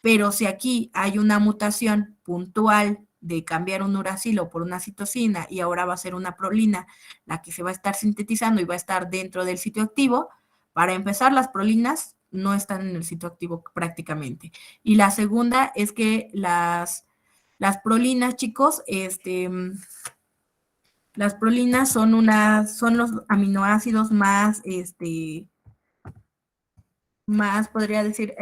Pero si aquí hay una mutación puntual de cambiar un uracilo por una citosina y ahora va a ser una prolina la que se va a estar sintetizando y va a estar dentro del sitio activo, para empezar las prolinas no están en el sitio activo prácticamente. Y la segunda es que las prolinas, chicos, las prolinas son los aminoácidos más, podría decir,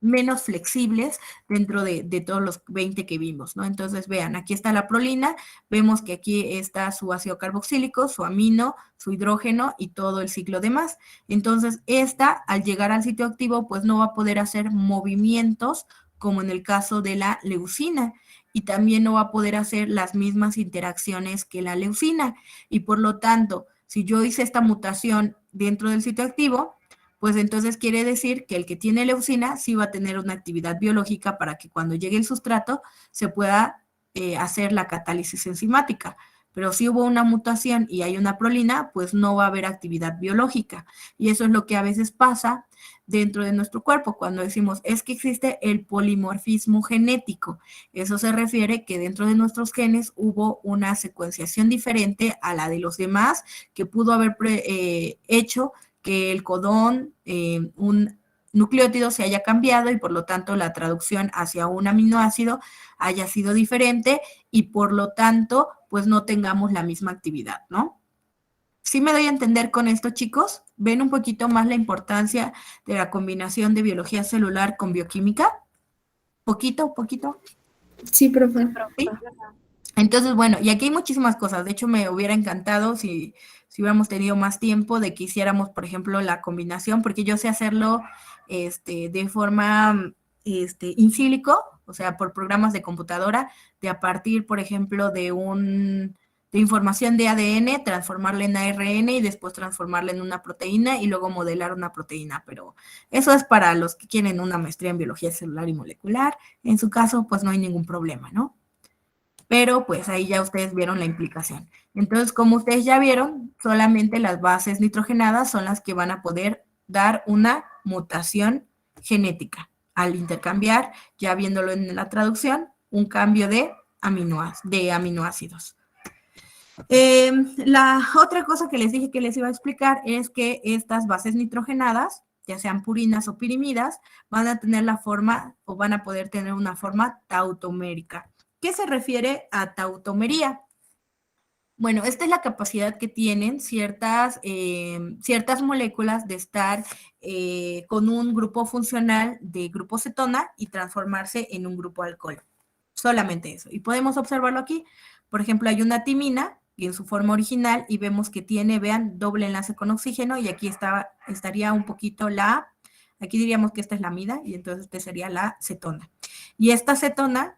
menos flexibles dentro de todos los 20 que vimos, ¿no? Entonces, vean, aquí está la prolina, vemos que aquí está su ácido carboxílico, su amino, su hidrógeno y todo el ciclo de más. Entonces, esta, al llegar al sitio activo, pues no va a poder hacer movimientos como en el caso de la leucina y también no va a poder hacer las mismas interacciones que la leucina y por lo tanto, si yo hice esta mutación dentro del sitio activo, pues entonces quiere decir que el que tiene leucina sí va a tener una actividad biológica para que cuando llegue el sustrato se pueda hacer la catálisis enzimática. Pero si hubo una mutación y hay una prolina, pues no va a haber actividad biológica. Y eso es lo que a veces pasa dentro de nuestro cuerpo cuando decimos es que existe el polimorfismo genético. Eso se refiere que dentro de nuestros genes hubo una secuenciación diferente a la de los demás que pudo haber hecho que el codón, un nucleótido se haya cambiado y por lo tanto la traducción hacia un aminoácido haya sido diferente y por lo tanto pues no tengamos la misma actividad, ¿no? ¿Sí me doy a entender con esto, chicos? ¿Ven un poquito más la importancia de la combinación de biología celular con bioquímica? ¿Poquito, poquito? Sí, profe. ¿Sí? Entonces, bueno, y aquí hay muchísimas cosas. De hecho, me hubiera encantado si hubiéramos tenido más tiempo de que hiciéramos, por ejemplo, la combinación, porque yo sé hacerlo de forma in sílico, o sea, por programas de computadora, de a partir, por ejemplo, de información de ADN, transformarla en ARN y después transformarla en una proteína y luego modelar una proteína. Pero eso es para los que quieren una maestría en biología celular y molecular. En su caso, pues no hay ningún problema, ¿no? Pero pues ahí ya ustedes vieron la implicación. Entonces, como ustedes ya vieron, solamente las bases nitrogenadas son las que van a poder dar una mutación genética al intercambiar, ya viéndolo en la traducción, un cambio de aminoácidos. La otra cosa que les dije que les iba a explicar es que estas bases nitrogenadas, ya sean purinas o pirimidas, van a tener la forma o van a poder tener una forma tautomérica. ¿Qué se refiere a tautomería? Bueno, esta es la capacidad que tienen ciertas moléculas de estar con un grupo funcional de grupo cetona y transformarse en un grupo alcohol. Solamente eso. Y podemos observarlo aquí. Por ejemplo, hay una timina y en su forma original y vemos que tiene, vean, doble enlace con oxígeno y aquí estaría un poquito aquí diríamos que esta es la amida y entonces esta sería la cetona. Y esta cetona,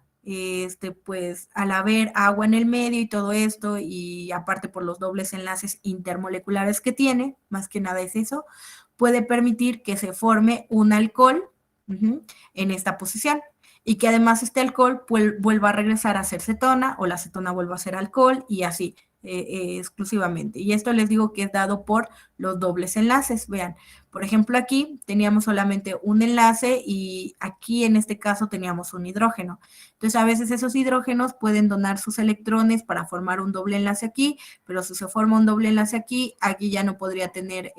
pues al haber agua en el medio y todo esto y aparte por los dobles enlaces intermoleculares que tiene, más que nada es eso, puede permitir que se forme un alcohol en esta posición y que además este alcohol vuelva a regresar a ser cetona o la cetona vuelva a ser alcohol y así exclusivamente. Y esto les digo que es dado por los dobles enlaces. Vean, por ejemplo, aquí teníamos solamente un enlace y aquí en este caso teníamos un hidrógeno. Entonces, a veces esos hidrógenos pueden donar sus electrones para formar un doble enlace aquí, pero si se forma un doble enlace aquí ya no podría tener,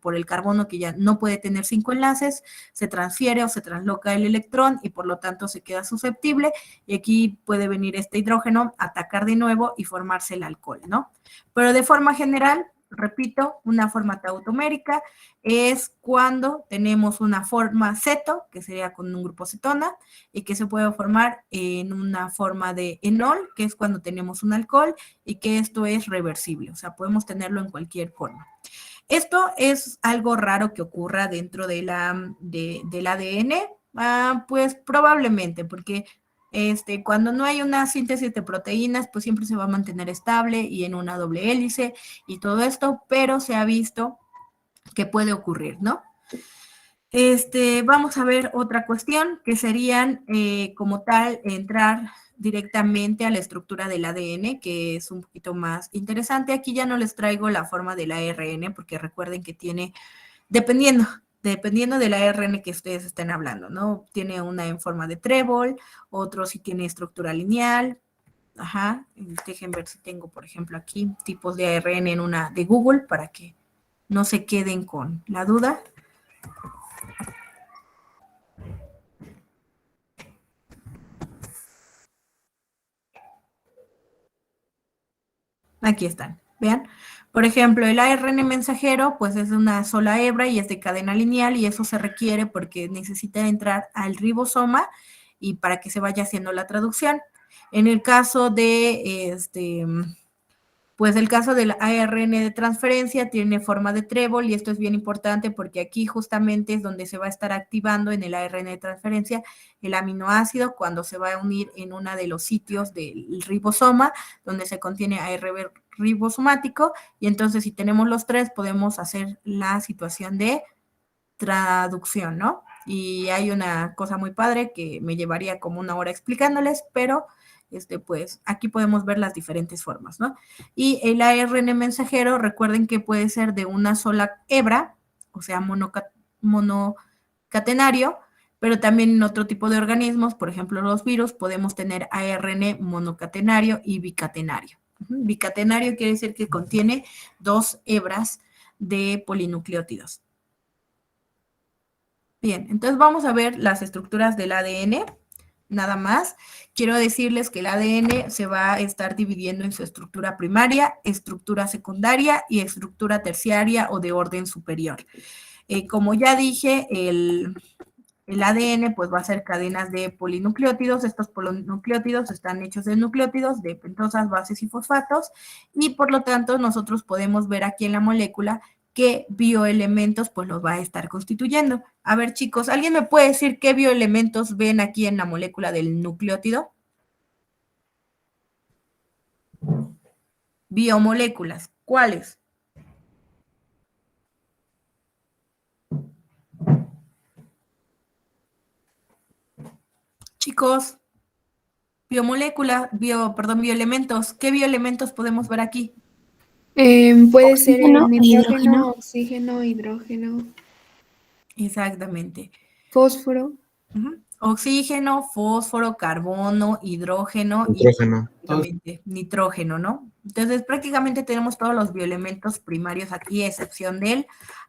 por el carbono que ya no puede tener 5 enlaces, se transfiere o se transloca el electrón y por lo tanto se queda susceptible y aquí puede venir este hidrógeno, atacar de nuevo y formarse el alcohol, ¿no? Pero de forma general, repito, una forma tautomérica es cuando tenemos una forma ceto, que sería con un grupo cetona, y que se puede formar en una forma de enol, que es cuando tenemos un alcohol, y que esto es reversible, o sea, podemos tenerlo en cualquier forma. Esto es algo raro que ocurra dentro del ADN, pues probablemente, porque cuando no hay una síntesis de proteínas, pues siempre se va a mantener estable y en una doble hélice y todo esto, pero se ha visto que puede ocurrir, ¿no? Vamos a ver otra cuestión que serían como tal entrar directamente a la estructura del ADN, que es un poquito más interesante. Aquí ya no les traigo la forma del ARN, porque recuerden que tiene, dependiendo del ARN que ustedes estén hablando, ¿no? Tiene una en forma de trébol, otro sí tiene estructura lineal. Ajá, déjenme ver si tengo, por ejemplo, aquí tipos de ARN en una de Google para que no se queden con la duda. Aquí están, vean. Por ejemplo, el ARN mensajero, pues es una sola hebra y es de cadena lineal y eso se requiere porque necesita entrar al ribosoma y para que se vaya haciendo la traducción. En el caso de pues el caso del ARN de transferencia tiene forma de trébol y esto es bien importante porque aquí justamente es donde se va a estar activando en el ARN de transferencia el aminoácido cuando se va a unir en uno de los sitios del ribosoma donde se contiene ARN ribosomático y entonces si tenemos los tres podemos hacer la situación de traducción, ¿no? Y hay una cosa muy padre que me llevaría como una hora explicándoles, pero pues aquí podemos ver las diferentes formas, ¿no? Y el ARN mensajero, recuerden que puede ser de una sola hebra, o sea, monocatenario, pero también en otro tipo de organismos, por ejemplo, los virus, podemos tener ARN monocatenario y bicatenario. Bicatenario quiere decir que contiene 2 hebras de polinucleótidos. Bien, entonces vamos a ver las estructuras del ADN, nada más. Quiero decirles que el ADN se va a estar dividiendo en su estructura primaria, estructura secundaria y estructura terciaria o de orden superior. Como ya dije, el ADN pues va a ser cadenas de polinucleótidos. Estos polinucleótidos están hechos de nucleótidos, de pentosas, bases y fosfatos, y por lo tanto nosotros podemos ver aquí en la molécula qué bioelementos pues los va a estar constituyendo. A ver, chicos, ¿alguien me puede decir qué bioelementos ven aquí en la molécula del nucleótido? Biomoléculas, ¿cuáles? Chicos, bioelementos. ¿Qué bioelementos podemos ver aquí? Puede ser el Oxígeno e nitrógeno, hidrógeno. oxígeno, hidrógeno, Exactamente. fósforo. Ujú. Oxígeno, fósforo, carbono, hidrógeno y Nitrógeno. prácticamente nitrógeno, ¿no? Entonces, prácticamente tenemos todos los bioelementos primarios aquí, a excepción del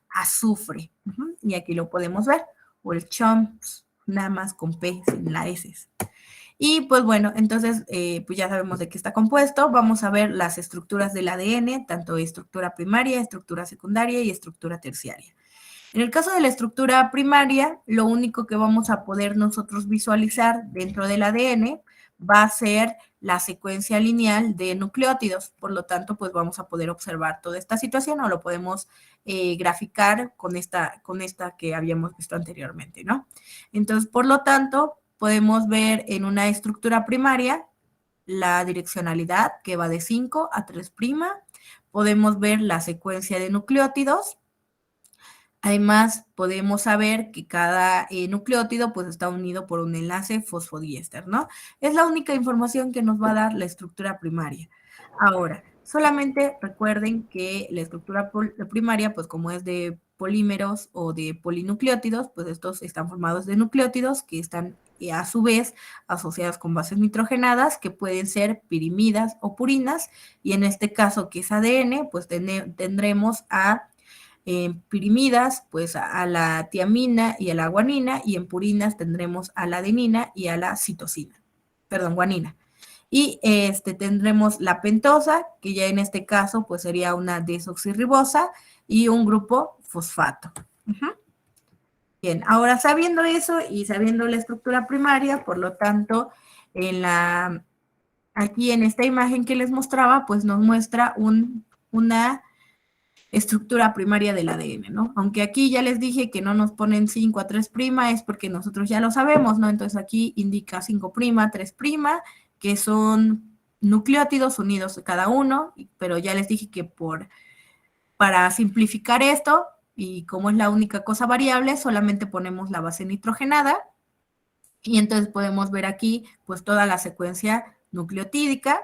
azufre. Ujú. Y aquí lo podemos ver. O el CHOMS, nada más con P, sin la S. Y pues bueno, entonces pues ya sabemos de qué está compuesto. Vamos a ver las estructuras del ADN, tanto estructura primaria, estructura secundaria y estructura terciaria. En el caso de la estructura primaria, lo único que vamos a poder nosotros visualizar dentro del ADN va a ser la secuencia lineal de nucleótidos. Por lo tanto, pues vamos a poder observar toda esta situación o lo podemos graficar con esta que habíamos visto anteriormente, ¿no? Entonces, por lo tanto, podemos ver en una estructura primaria la direccionalidad que va de 5 a 3'. Podemos ver la secuencia de nucleótidos. Además, podemos saber que cada nucleótido pues está unido por un enlace fosfodiéster, ¿no? Es la única información que nos va a dar la estructura primaria. Ahora, solamente recuerden que la estructura primaria, pues como es de polímeros o de polinucleótidos, pues estos están formados de nucleótidos que están a su vez asociados con bases nitrogenadas que pueden ser pirimidas o purinas, y en este caso que es ADN, pues tendremos a pirimidas, pues a la tiamina y a la guanina, y en purinas tendremos a la adenina y a la citosina, perdón, guanina. Y tendremos la pentosa, que ya en este caso pues sería una desoxirribosa y un grupo fosfato. Bien, ahora sabiendo eso y sabiendo la estructura primaria, por lo tanto, aquí en esta imagen que les mostraba, pues nos muestra una estructura primaria del ADN, ¿no? Aunque aquí ya les dije que no nos ponen 5 a 3', es porque nosotros ya lo sabemos, ¿no? Entonces aquí indica 5', 3', que son nucleótidos unidos cada uno, pero ya les dije que para simplificar esto, y como es la única cosa variable, solamente ponemos la base nitrogenada, y entonces podemos ver aquí, pues, toda la secuencia nucleotídica.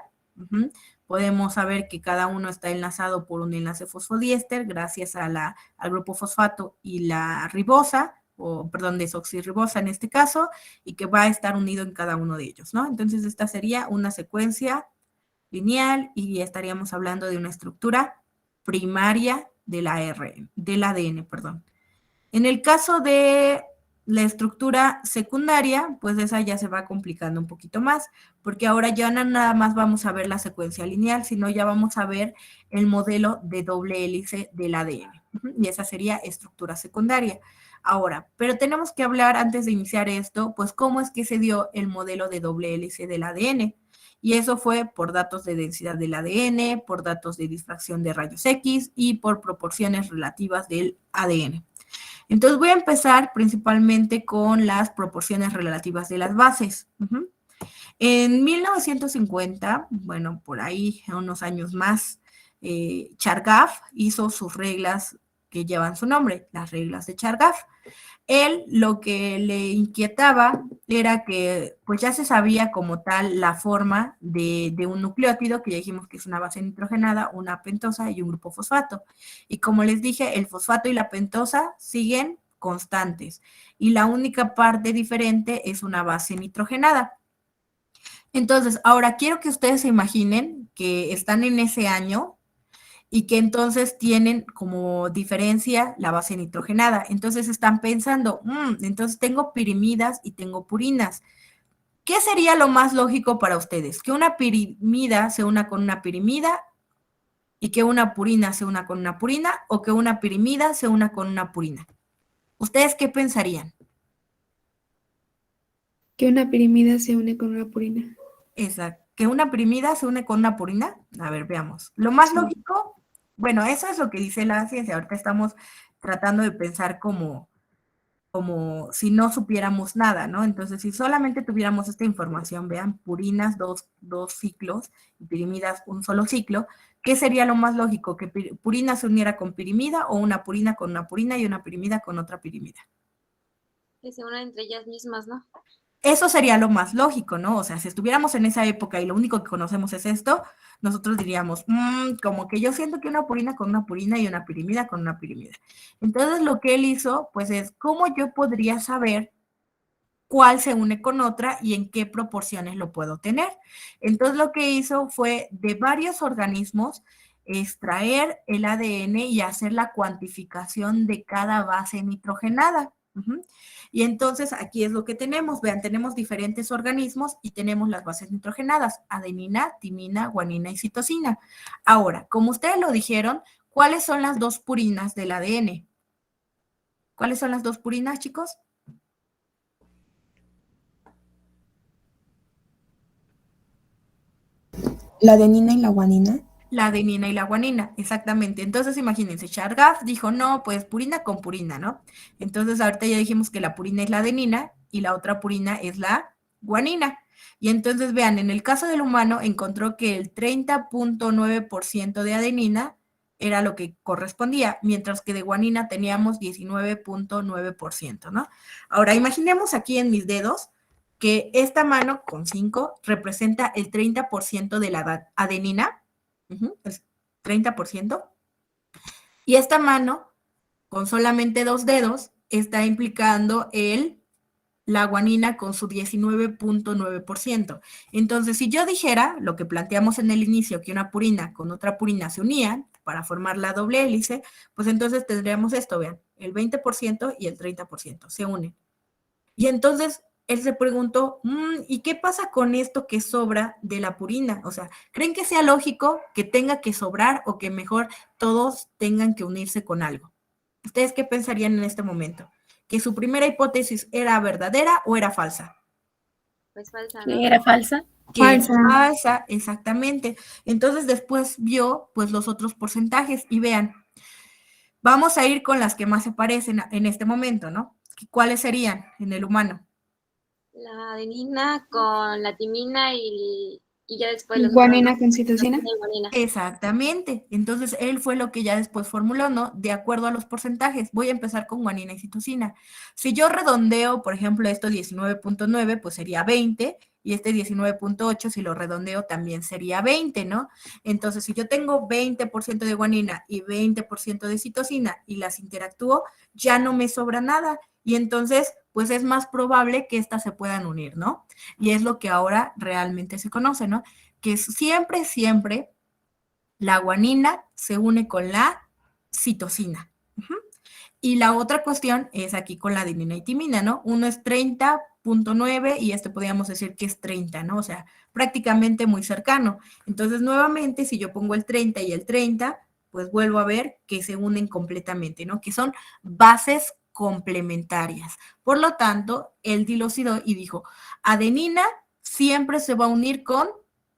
Podemos saber que cada uno está enlazado por un enlace fosfodiéster gracias al grupo fosfato y la ribosa, o perdón, desoxirribosa en este caso, y que va a estar unido en cada uno de ellos, ¿no? Entonces esta sería una secuencia lineal y estaríamos hablando de una estructura primaria del ADN, perdón. En el caso de la estructura secundaria, pues esa ya se va complicando un poquito más, porque ahora ya no nada más vamos a ver la secuencia lineal, sino ya vamos a ver el modelo de doble hélice del ADN. Y esa sería estructura secundaria. Ahora, pero tenemos que hablar antes de iniciar esto, pues cómo es que se dio el modelo de doble hélice del ADN. Y eso fue por datos de densidad del ADN, por datos de difracción de rayos X y por proporciones relativas del ADN. Entonces voy a empezar principalmente con las proporciones relativas de las bases. En 1950, bueno, por ahí unos años más, Chargaff hizo sus reglas que llevan su nombre, las reglas de Chargaff. Él lo que le inquietaba era que pues ya se sabía como tal la forma de un nucleótido, que ya dijimos que es una base nitrogenada, una pentosa y un grupo fosfato. Y como les dije, el fosfato y la pentosa siguen constantes y la única parte diferente es una base nitrogenada. Entonces, ahora quiero que ustedes se imaginen que están en ese año y que entonces tienen como diferencia la base nitrogenada. Entonces están pensando, entonces tengo pirimidas y tengo purinas. ¿Qué sería lo más lógico para ustedes? ¿Que una pirimida se una con una pirimida y que una purina se una con una purina o que una pirimida se una con una purina? ¿Ustedes qué pensarían? Que una pirimida se une con una purina. Exacto. ¿Que una pirimida se une con una purina? A ver, veamos. Lo más Sí. lógico, bueno, eso es lo que dice la ciencia. Ahorita estamos tratando de pensar como si no supiéramos nada, ¿no? Entonces, si solamente tuviéramos esta información, vean, purinas, dos ciclos, y pirimidas, un solo ciclo, ¿qué sería lo más lógico? ¿Que purina se uniera con pirimida o una purina con una purina y una pirimida con otra pirimida? Que se unan entre ellas mismas, ¿no? Eso sería lo más lógico, ¿no? O sea, si estuviéramos en esa época y lo único que conocemos es esto, nosotros diríamos, como que yo siento que una purina con una purina y una pirimida con una pirimida. Entonces, lo que él hizo, pues es, ¿cómo yo podría saber cuál se une con otra y en qué proporciones lo puedo tener? Entonces, lo que hizo fue de varios organismos extraer el ADN y hacer la cuantificación de cada base nitrogenada. Y entonces aquí es lo que tenemos. Vean, tenemos diferentes organismos y tenemos las bases nitrogenadas: adenina, timina, guanina y citosina. Ahora, como ustedes lo dijeron, ¿cuáles son las dos purinas del ADN? ¿Cuáles son las dos purinas, chicos? La adenina y la guanina. La adenina y la guanina, exactamente. Entonces, imagínense, Chargaff dijo, no, pues purina con purina, ¿no? Entonces, ahorita ya dijimos que la purina es la adenina y la otra purina es la guanina. Y entonces, vean, en el caso del humano encontró que el 30.9% de adenina era lo que correspondía, mientras que de guanina teníamos 19.9%, ¿no? Ahora, imaginemos aquí en mis dedos que esta mano con 5 representa el 30% de la adenina, el 30%. Y esta mano, con solamente 2 dedos, está implicando la guanina con su 19.9%. Entonces, si yo dijera lo que planteamos en el inicio, que una purina con otra purina se unían para formar la doble hélice, pues entonces tendríamos esto, vean, el 20% y el 30% se unen. Y entonces él se preguntó, ¿y qué pasa con esto que sobra de la purina? O sea, ¿creen que sea lógico que tenga que sobrar o que mejor todos tengan que unirse con algo? ¿Ustedes qué pensarían en este momento? ¿Que su primera hipótesis era verdadera o era falsa? Pues falsa, ¿no? Que era falsa. Que Falsa. era falsa, exactamente. Entonces después vio pues los otros porcentajes y vean, vamos a ir con las que más se parecen en este momento, ¿no? ¿Cuáles serían en el humano? La adenina con la timina y ya después los Guanina otros, con citosina. la guanina. Exactamente. Entonces, él fue lo que ya después formuló, ¿no? De acuerdo a los porcentajes. Voy a empezar con guanina y citosina. Si yo redondeo, por ejemplo, esto 19.9, pues sería 20, y este 19.8, si lo redondeo, también sería 20, ¿no? Entonces, si yo tengo 20% de guanina y 20% de citosina y las interactúo, ya no me sobra nada. Y entonces, pues es más probable que estas se puedan unir, ¿no? Y es lo que ahora realmente se conoce, ¿no? Que siempre la guanina se une con la citosina. Y la otra cuestión es aquí con la adenina y timina, ¿no? Uno es 30.9 y este podríamos decir que es 30, ¿no? O sea, prácticamente muy cercano. Entonces, nuevamente, si yo pongo el 30 y el 30, pues vuelvo a ver que se unen completamente, ¿no? Que son bases complementarias. Por lo tanto, él dilucidó y dijo, adenina siempre se va a unir con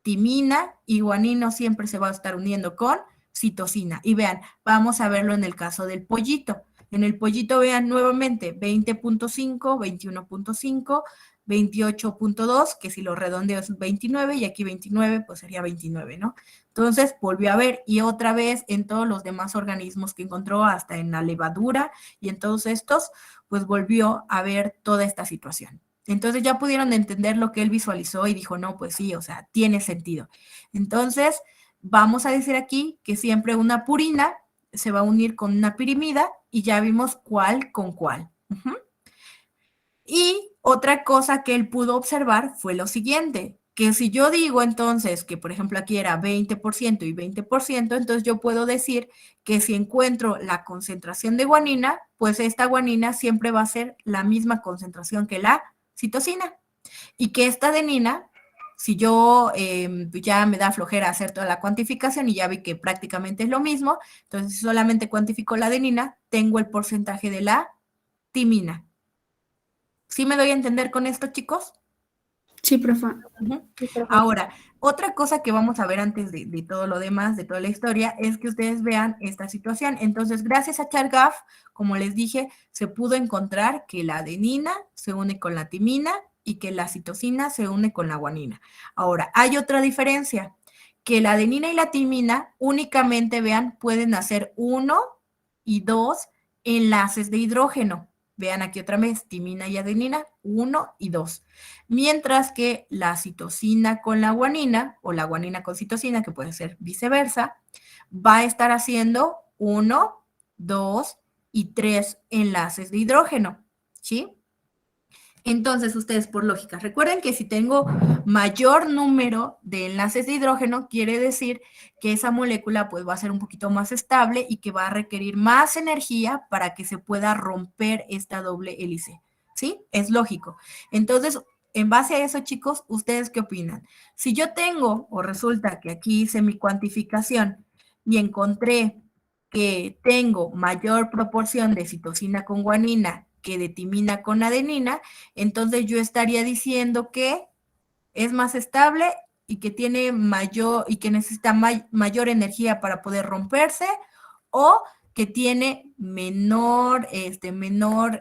timina y guanino siempre se va a estar uniendo con citosina. Y vean, vamos a verlo en el caso del pollito. En el pollito vean nuevamente 20.5, 21.5, 28.2, que si lo redondeo es 29 y aquí 29 pues sería 29, ¿no? Entonces volvió a ver y otra vez en todos los demás organismos que encontró, hasta en la levadura y en todos estos, pues volvió a ver toda esta situación. Entonces ya pudieron entender lo que él visualizó y dijo, no, pues sí, o sea, tiene sentido. Entonces, vamos a decir aquí que siempre una purina se va a unir con una pirimida y ya vimos cuál con cuál. Y otra cosa que él pudo observar fue lo siguiente. que si yo digo entonces que, por ejemplo, aquí era 20% y 20%, entonces yo puedo decir que si encuentro la concentración de guanina, pues esta guanina siempre va a ser la misma concentración que la citosina. Y que esta adenina, si yo ya me da flojera hacer toda la cuantificación y ya vi que prácticamente es lo mismo, entonces si solamente cuantifico la adenina, tengo el porcentaje de la timina. ¿Sí me doy a entender con esto, chicos? Sí, profa. Ahora, otra cosa que vamos a ver antes de todo lo demás, de toda la historia, es que ustedes vean esta situación. Entonces, gracias a Chargaff, como les dije, se pudo encontrar que la adenina se une con la timina y que la citosina se une con la guanina. Ahora, hay otra diferencia, que la adenina y la timina únicamente, vean, pueden hacer 1 y 2 enlaces de hidrógeno. Vean aquí otra vez, timina y adenina, 1 y 2. Mientras que la citosina con la guanina, o la guanina con citosina, que puede ser viceversa, va a estar haciendo 1, 2 y 3 enlaces de hidrógeno, ¿sí? Entonces, ustedes por lógica, recuerden que si tengo mayor número de enlaces de hidrógeno, quiere decir que esa molécula pues va a ser un poquito más estable y que va a requerir más energía para que se pueda romper esta doble hélice, ¿sí? Es lógico. Entonces, en base a eso, chicos, ¿ustedes qué opinan? Si yo tengo, o resulta que aquí hice mi cuantificación y encontré que tengo mayor proporción de citosina con guanina que de timina con adenina, entonces yo estaría diciendo que es más estable y que tiene mayor y que necesita mayor energía para poder romperse, o que tiene menor estabilidad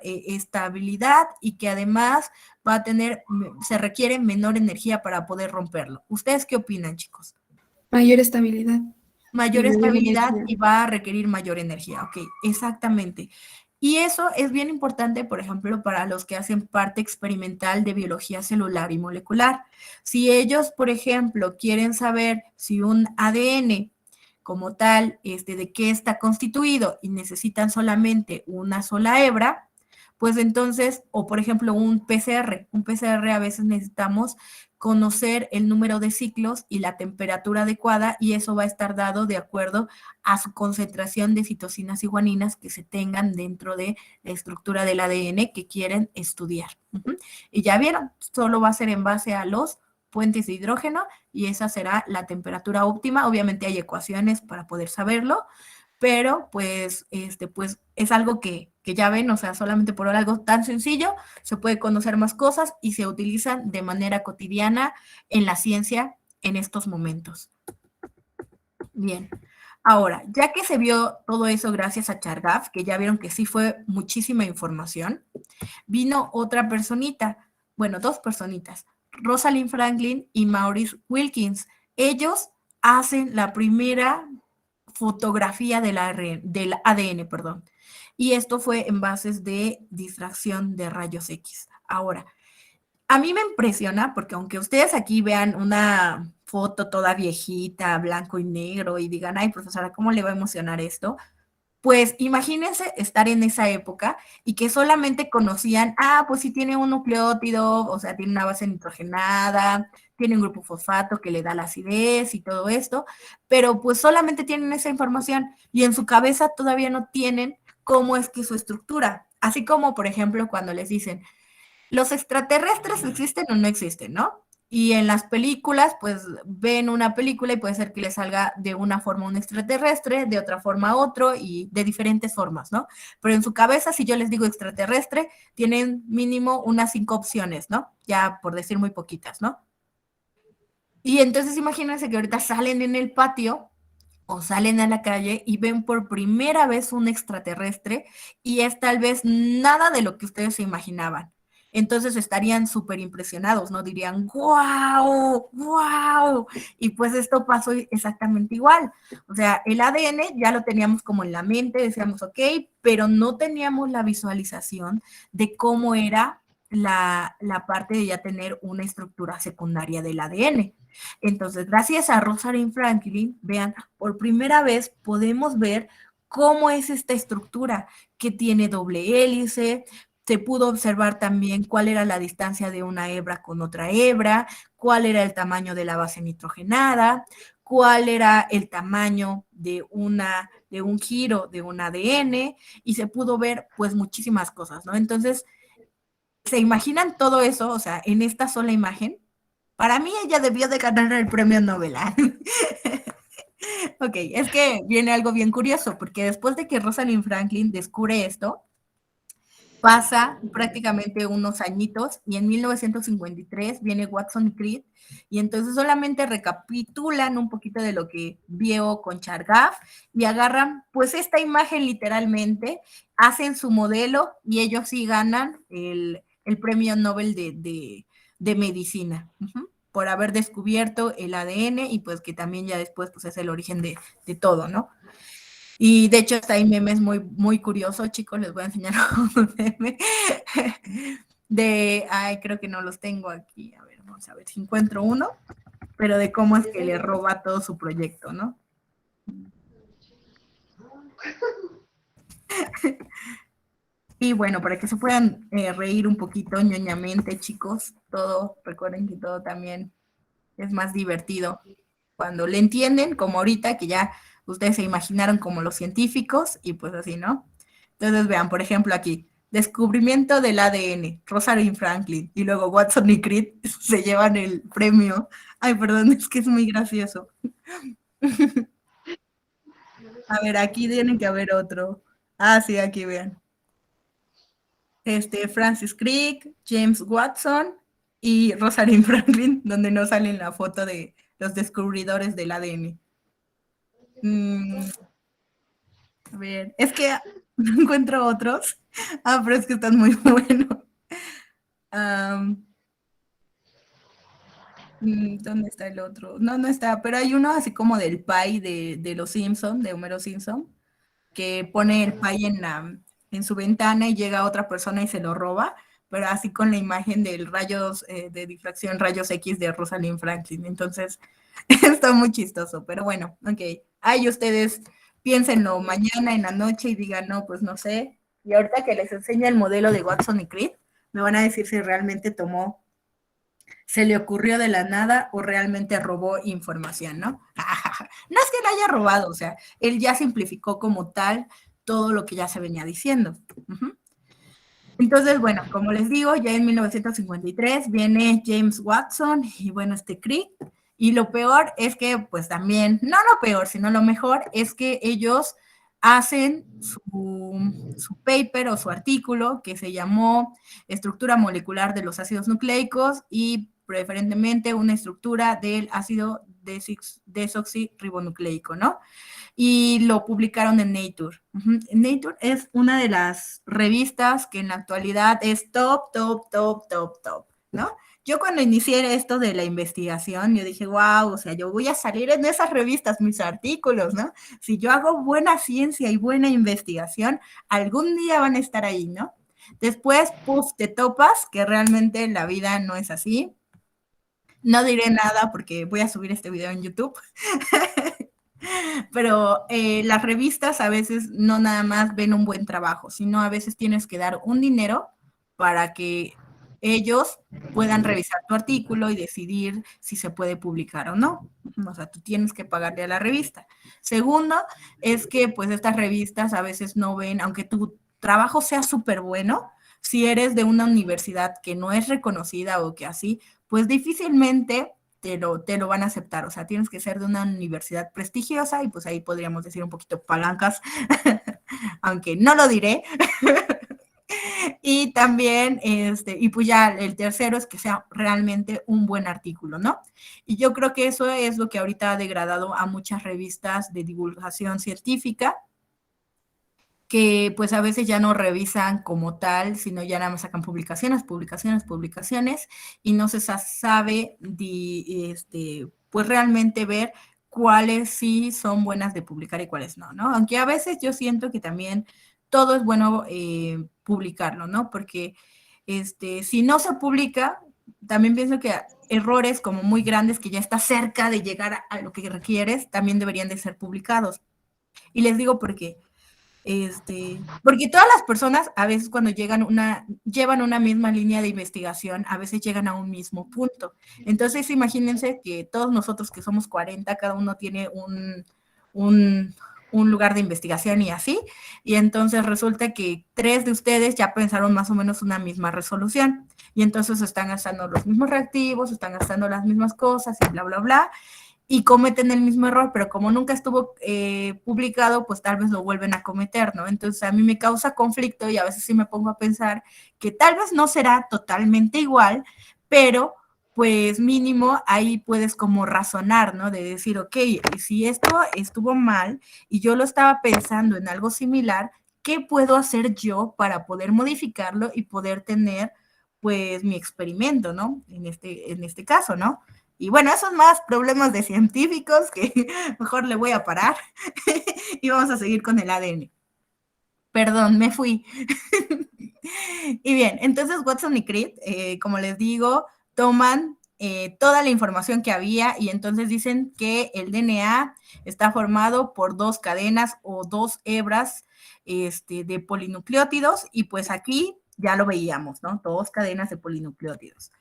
y que además va a tener, se requiere menor energía para poder romperlo. ¿Ustedes qué opinan, chicos? Mayor estabilidad. Mayor Y mayor estabilidad energía. y va a requerir mayor energía. Ok, exactamente. Y eso es bien importante, por ejemplo, para los que hacen parte experimental de biología celular y molecular. Si ellos, por ejemplo, quieren saber si un ADN como tal, de qué está constituido y necesitan solamente una sola hebra, pues entonces, o por ejemplo un PCR a veces necesitamos conocer el número de ciclos y la temperatura adecuada, y eso va a estar dado de acuerdo a su concentración de citosinas y guaninas que se tengan dentro de la estructura del ADN que quieren estudiar. Y ya vieron, solo va a ser en base a los puentes de hidrógeno y esa será la temperatura óptima. Obviamente hay ecuaciones para poder saberlo, pero pues, pues es algo que ya ven, o sea, solamente por algo tan sencillo se puede conocer más cosas y se utilizan de manera cotidiana en la ciencia en estos momentos. Bien, ahora, ya que se vio todo eso gracias a Chargaff, que ya vieron que sí fue muchísima información, vino otra personita, bueno, dos personitas, Rosalind Franklin y Maurice Wilkins. Ellos hacen la primera fotografía del ADN, perdón. Y esto fue en bases de difracción de rayos X. Ahora, a mí me impresiona porque aunque ustedes aquí vean una foto toda viejita, blanco y negro, y digan, ay, profesora, ¿cómo le va a emocionar esto? Pues imagínense estar en esa época y que solamente conocían, pues sí tiene un nucleótido, o sea, tiene una base nitrogenada, tiene un grupo fosfato que le da la acidez y todo esto, pero pues solamente tienen esa información y en su cabeza todavía no tienen cómo es que su estructura, así como, por ejemplo, cuando les dicen, ¿los extraterrestres existen o no existen, no? Y en las películas, pues ven una película y puede ser que les salga de una forma un extraterrestre, de otra forma otro y de diferentes formas, ¿no? Pero en su cabeza, si yo les digo extraterrestre, tienen mínimo unas 5 opciones, ¿no? Ya por decir muy poquitas, ¿no? Y entonces imagínense que ahorita salen en el patio o salen a la calle y ven por primera vez un extraterrestre y es tal vez nada de lo que ustedes se imaginaban. Entonces estarían súper impresionados, ¿no? Dirían, ¡wow! ¡Wow! Y pues esto pasó exactamente igual. O sea, el ADN ya lo teníamos como en la mente, decíamos, ok, pero no teníamos la visualización de cómo era la parte de ya tener una estructura secundaria del ADN. Entonces, gracias a Rosalind Franklin, vean, por primera vez podemos ver cómo es esta estructura que tiene doble hélice, Se pudo observar también cuál era la distancia de una hebra con otra hebra, cuál era el tamaño de la base nitrogenada, cuál era el tamaño de un giro de un ADN, y se pudo ver pues muchísimas cosas, ¿no? Entonces, ¿se imaginan todo eso? O sea, en esta sola imagen. Para mí ella debió de ganar el premio Nobel. Ok, es que viene algo bien curioso, porque después de que Rosalind Franklin descubre esto, pasa prácticamente unos añitos y en 1953 viene Watson y Crick, y entonces solamente recapitulan un poquito de lo que vio con Chargaff y agarran pues esta imagen literalmente, hacen su modelo y ellos sí ganan el premio Nobel de medicina. Por haber descubierto el ADN y pues que también ya después pues es el origen de todo, ¿no? Y de hecho, hay memes muy, muy curiosos, chicos, les voy a enseñar un meme creo que no los tengo aquí, a ver, vamos a ver si encuentro uno, pero de cómo es que le roba todo su proyecto, ¿no? Y bueno, para que se puedan reír un poquito ñoñamente, chicos, todo, recuerden que todo también es más divertido cuando le entienden, como ahorita que ya ustedes se imaginaron como los científicos y pues así, ¿no? Entonces vean, por ejemplo aquí, descubrimiento del ADN, Rosalind Franklin, y luego Watson y Crick se llevan el premio. Ay, perdón, es que es muy gracioso. A ver, aquí tiene que haber otro. Ah, sí, aquí vean. Francis Crick, James Watson y Rosalind Franklin, donde no sale en la foto de los descubridores del ADN. A ver, es que no encuentro otros. Ah, pero es que están muy buenos. ¿Dónde está el otro? No, no está, pero hay uno así como del pie de los Simpson, de Homero Simpson, que pone el pie en su ventana y llega otra persona y se lo roba, pero así con la imagen del rayos de difracción, rayos X de Rosalind Franklin. Entonces, está muy chistoso, pero bueno, ok. Ahí ustedes piénsenlo mañana en la noche y digan, no, pues no sé. Y ahorita que les enseñe el modelo de Watson y Crick, me van a decir si realmente se le ocurrió de la nada o realmente robó información, ¿no? No es que la haya robado, o sea, él ya simplificó como tal todo lo que ya se venía diciendo. Entonces, bueno, como les digo, ya en 1953 viene James Watson y bueno, Crick, y lo peor es que, pues también, no lo peor, sino lo mejor es que ellos hacen su paper o su artículo que se llamó Estructura molecular de los ácidos nucleicos y preferentemente una estructura del ácido desoxirribonucleico, ¿no? Y lo publicaron en Nature. Nature es una de las revistas que en la actualidad es top, ¿no? Yo cuando inicié esto de la investigación, yo dije, wow, o sea, yo voy a salir en esas revistas, mis artículos, ¿no? Si yo hago buena ciencia y buena investigación, algún día van a estar ahí, ¿no? Después, pues, te topas que realmente la vida no es así. No diré nada porque voy a subir este video en YouTube. Pero las revistas a veces no nada más ven un buen trabajo, sino a veces tienes que dar un dinero para que ellos puedan revisar tu artículo y decidir si se puede publicar o no. O sea, tú tienes que pagarle a la revista. Segundo, es que pues estas revistas a veces no ven, aunque tu trabajo sea súper bueno, si eres de una universidad que no es reconocida o que así, pues difícilmente te lo van a aceptar. O sea, tienes que ser de una universidad prestigiosa y pues ahí podríamos decir un poquito palancas, aunque no lo diré. Y también, y pues ya el tercero es que sea realmente un buen artículo, ¿no? Y yo creo que eso es lo que ahorita ha degradado a muchas revistas de divulgación científica, que pues a veces ya no revisan como tal, sino ya nada más sacan publicaciones, y no se sabe pues realmente ver cuáles sí son buenas de publicar y cuáles no, ¿no? Aunque a veces yo siento que también todo es bueno publicarlo, ¿no? Porque si no se publica, también pienso que errores como muy grandes que ya está cerca de llegar a lo que requieres, también deberían de ser publicados. Y les digo por qué. Porque todas las personas a veces cuando llevan una misma línea de investigación, a veces llegan a un mismo punto. Entonces, imagínense que todos nosotros que somos 40, cada uno tiene un lugar de investigación y así, y entonces resulta que 3 de ustedes ya pensaron más o menos una misma resolución, y entonces están gastando los mismos reactivos, están gastando las mismas cosas y bla, bla, bla, y cometen el mismo error, pero como nunca estuvo publicado, pues tal vez lo vuelven a cometer, ¿no? Entonces a mí me causa conflicto y a veces sí me pongo a pensar que tal vez no será totalmente igual, pero pues mínimo ahí puedes como razonar, ¿no? De decir, ok, si esto estuvo mal y yo lo estaba pensando en algo similar, ¿qué puedo hacer yo para poder modificarlo y poder tener pues mi experimento, ¿no? En este caso, ¿no? Y bueno, esos más problemas de científicos que mejor le voy a parar y vamos a seguir con el ADN. Perdón, me fui. Y bien, entonces Watson y Crick, como les digo, toman toda la información que había y entonces dicen que el DNA está formado por 2 cadenas o 2 hebras de polinucleótidos y pues aquí ya lo veíamos, ¿no? 2 cadenas de polinucleótidos.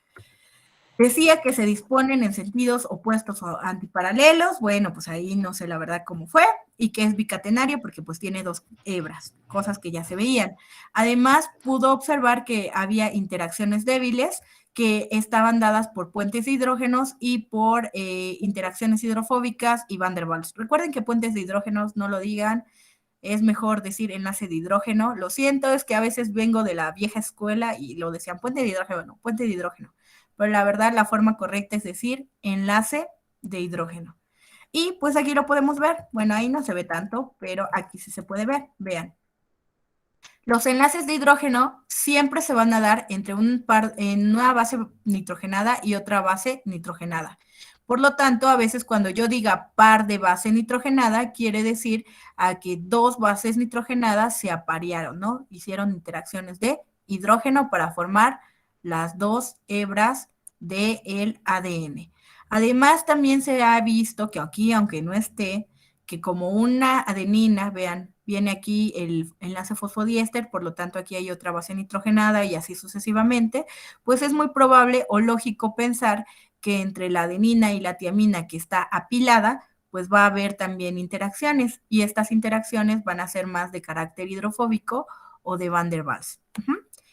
Decía que se disponen en sentidos opuestos o antiparalelos, bueno, pues ahí no sé la verdad cómo fue, y que es bicatenario porque pues tiene 2 hebras, cosas que ya se veían. Además, pudo observar que había interacciones débiles que estaban dadas por puentes de hidrógenos y por interacciones hidrofóbicas y Van der Waals. Recuerden que puentes de hidrógenos no lo digan, es mejor decir enlace de hidrógeno. Lo siento, es que a veces vengo de la vieja escuela y lo decían puente de hidrógeno, no, puente de hidrógeno. Pero la verdad la forma correcta es decir enlace de hidrógeno. Y pues aquí lo podemos ver. Bueno, ahí no se ve tanto, pero aquí sí se puede ver. Vean. Los enlaces de hidrógeno siempre se van a dar entre en una base nitrogenada y otra base nitrogenada. Por lo tanto, a veces cuando yo diga par de base nitrogenada, quiere decir a que 2 bases nitrogenadas se aparearon, ¿no? Hicieron interacciones de hidrógeno para formar las 2 hebras del ADN. Además, también se ha visto que aquí, aunque no esté, que como una adenina, vean, viene aquí el enlace fosfodiéster, por lo tanto aquí hay otra base nitrogenada y así sucesivamente, pues es muy probable o lógico pensar que entre la adenina y la tiamina que está apilada, pues va a haber también interacciones y estas interacciones van a ser más de carácter hidrofóbico o de Van der Waals.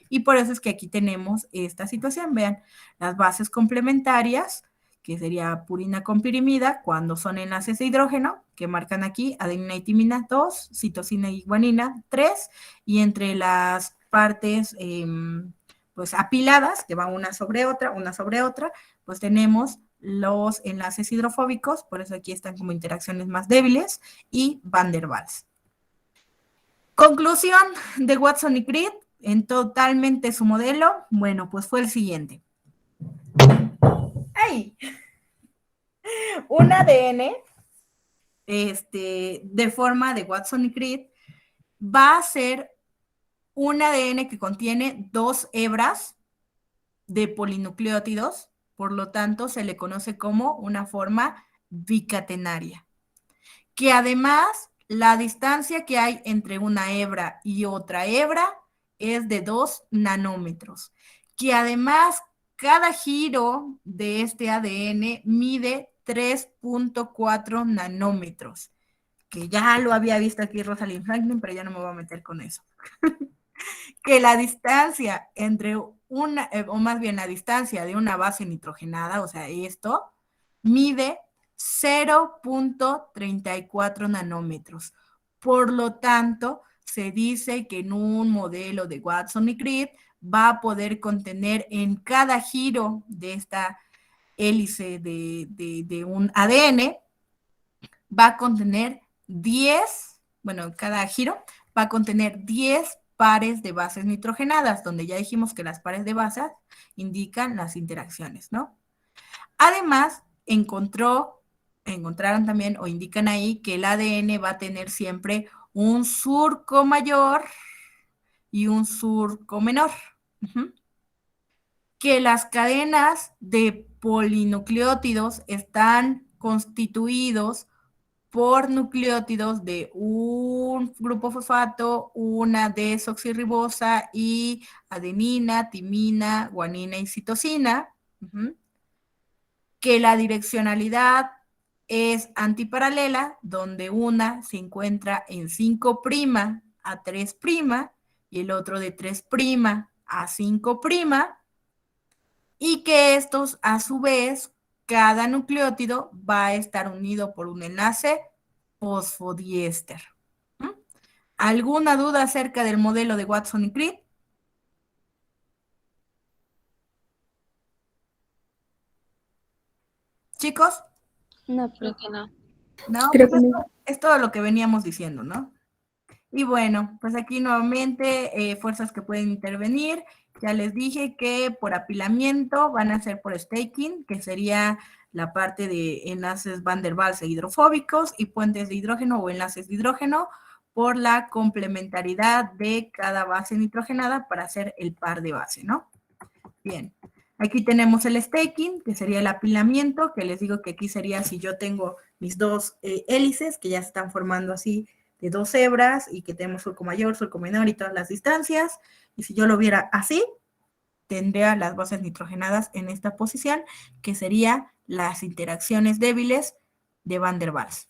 Y por eso es que aquí tenemos esta situación, vean, las bases complementarias, que sería purina con pirimida, cuando son enlaces de hidrógeno, que marcan aquí adenina y timina 2, citosina y guanina 3, y entre las partes pues apiladas, que van una sobre otra, pues tenemos los enlaces hidrofóbicos, por eso aquí están como interacciones más débiles, y Van der Waals. Conclusión de Watson y Crick en totalmente su modelo, bueno, pues fue el siguiente. ¡Ay! Un ADN de forma de Watson y Crick va a ser un ADN que contiene 2 hebras de polinucleótidos, por lo tanto se le conoce como una forma bicatenaria. Que además la distancia que hay entre una hebra y otra hebra es de 2 nanómetros. Que además cada giro de este ADN mide 3.4 nanómetros, que ya lo había visto aquí Rosalind Franklin, pero ya no me voy a meter con eso. Que la distancia entre o más bien la distancia de una base nitrogenada, o sea, esto, mide 0.34 nanómetros. Por lo tanto, se dice que en un modelo de Watson y Crick va a poder contener en cada giro de esta hélice de un ADN, va a contener 10, bueno, cada giro va a contener 10 pares de bases nitrogenadas, donde ya dijimos que las pares de bases indican las interacciones, ¿no? Además, encontraron también o indican ahí que el ADN va a tener siempre un surco mayor y un surco menor. Que las cadenas de polinucleótidos están constituidos por nucleótidos de un grupo fosfato, una desoxirribosa y adenina, timina, guanina y citosina, que la direccionalidad es antiparalela, donde una se encuentra en 5' a 3' y el otro de 3' a 5', y que estos, a su vez, cada nucleótido va a estar unido por un enlace fosfodiéster. ¿Alguna duda acerca del modelo de Watson y Crick? Chicos, No, Creo que no. ¿no? Creo Pues que no. es todo lo que veníamos diciendo, ¿no? Y bueno, pues aquí nuevamente fuerzas que pueden intervenir. Ya les dije que por apilamiento van a ser por staking, que sería la parte de enlaces Van der Waals e hidrofóbicos, y puentes de hidrógeno o enlaces de hidrógeno por la complementariedad de cada base nitrogenada para hacer el par de base, ¿no? Bien. Aquí tenemos el staking, que sería el apilamiento, que les digo que aquí sería si yo tengo mis dos hélices que ya se están formando así de dos hebras y que tenemos surco mayor, surco menor y todas las distancias. Y si yo lo viera así, tendría las bases nitrogenadas en esta posición, que sería las interacciones débiles de Van der Waals.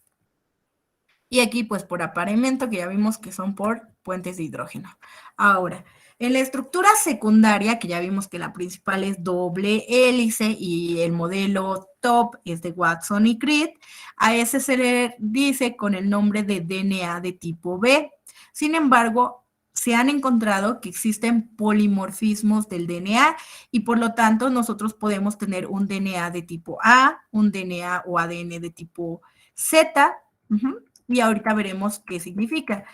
Y aquí, pues, por apareamiento, que ya vimos que son por puentes de hidrógeno. Ahora, en la estructura secundaria, que ya vimos que la principal es doble hélice y el modelo top es de Watson y Crick, a ese se le dice con el nombre de DNA de tipo B. Sin embargo, se han encontrado que existen polimorfismos del DNA y por lo tanto nosotros podemos tener un DNA de tipo A, un DNA o ADN de tipo Z, y ahorita veremos qué significa.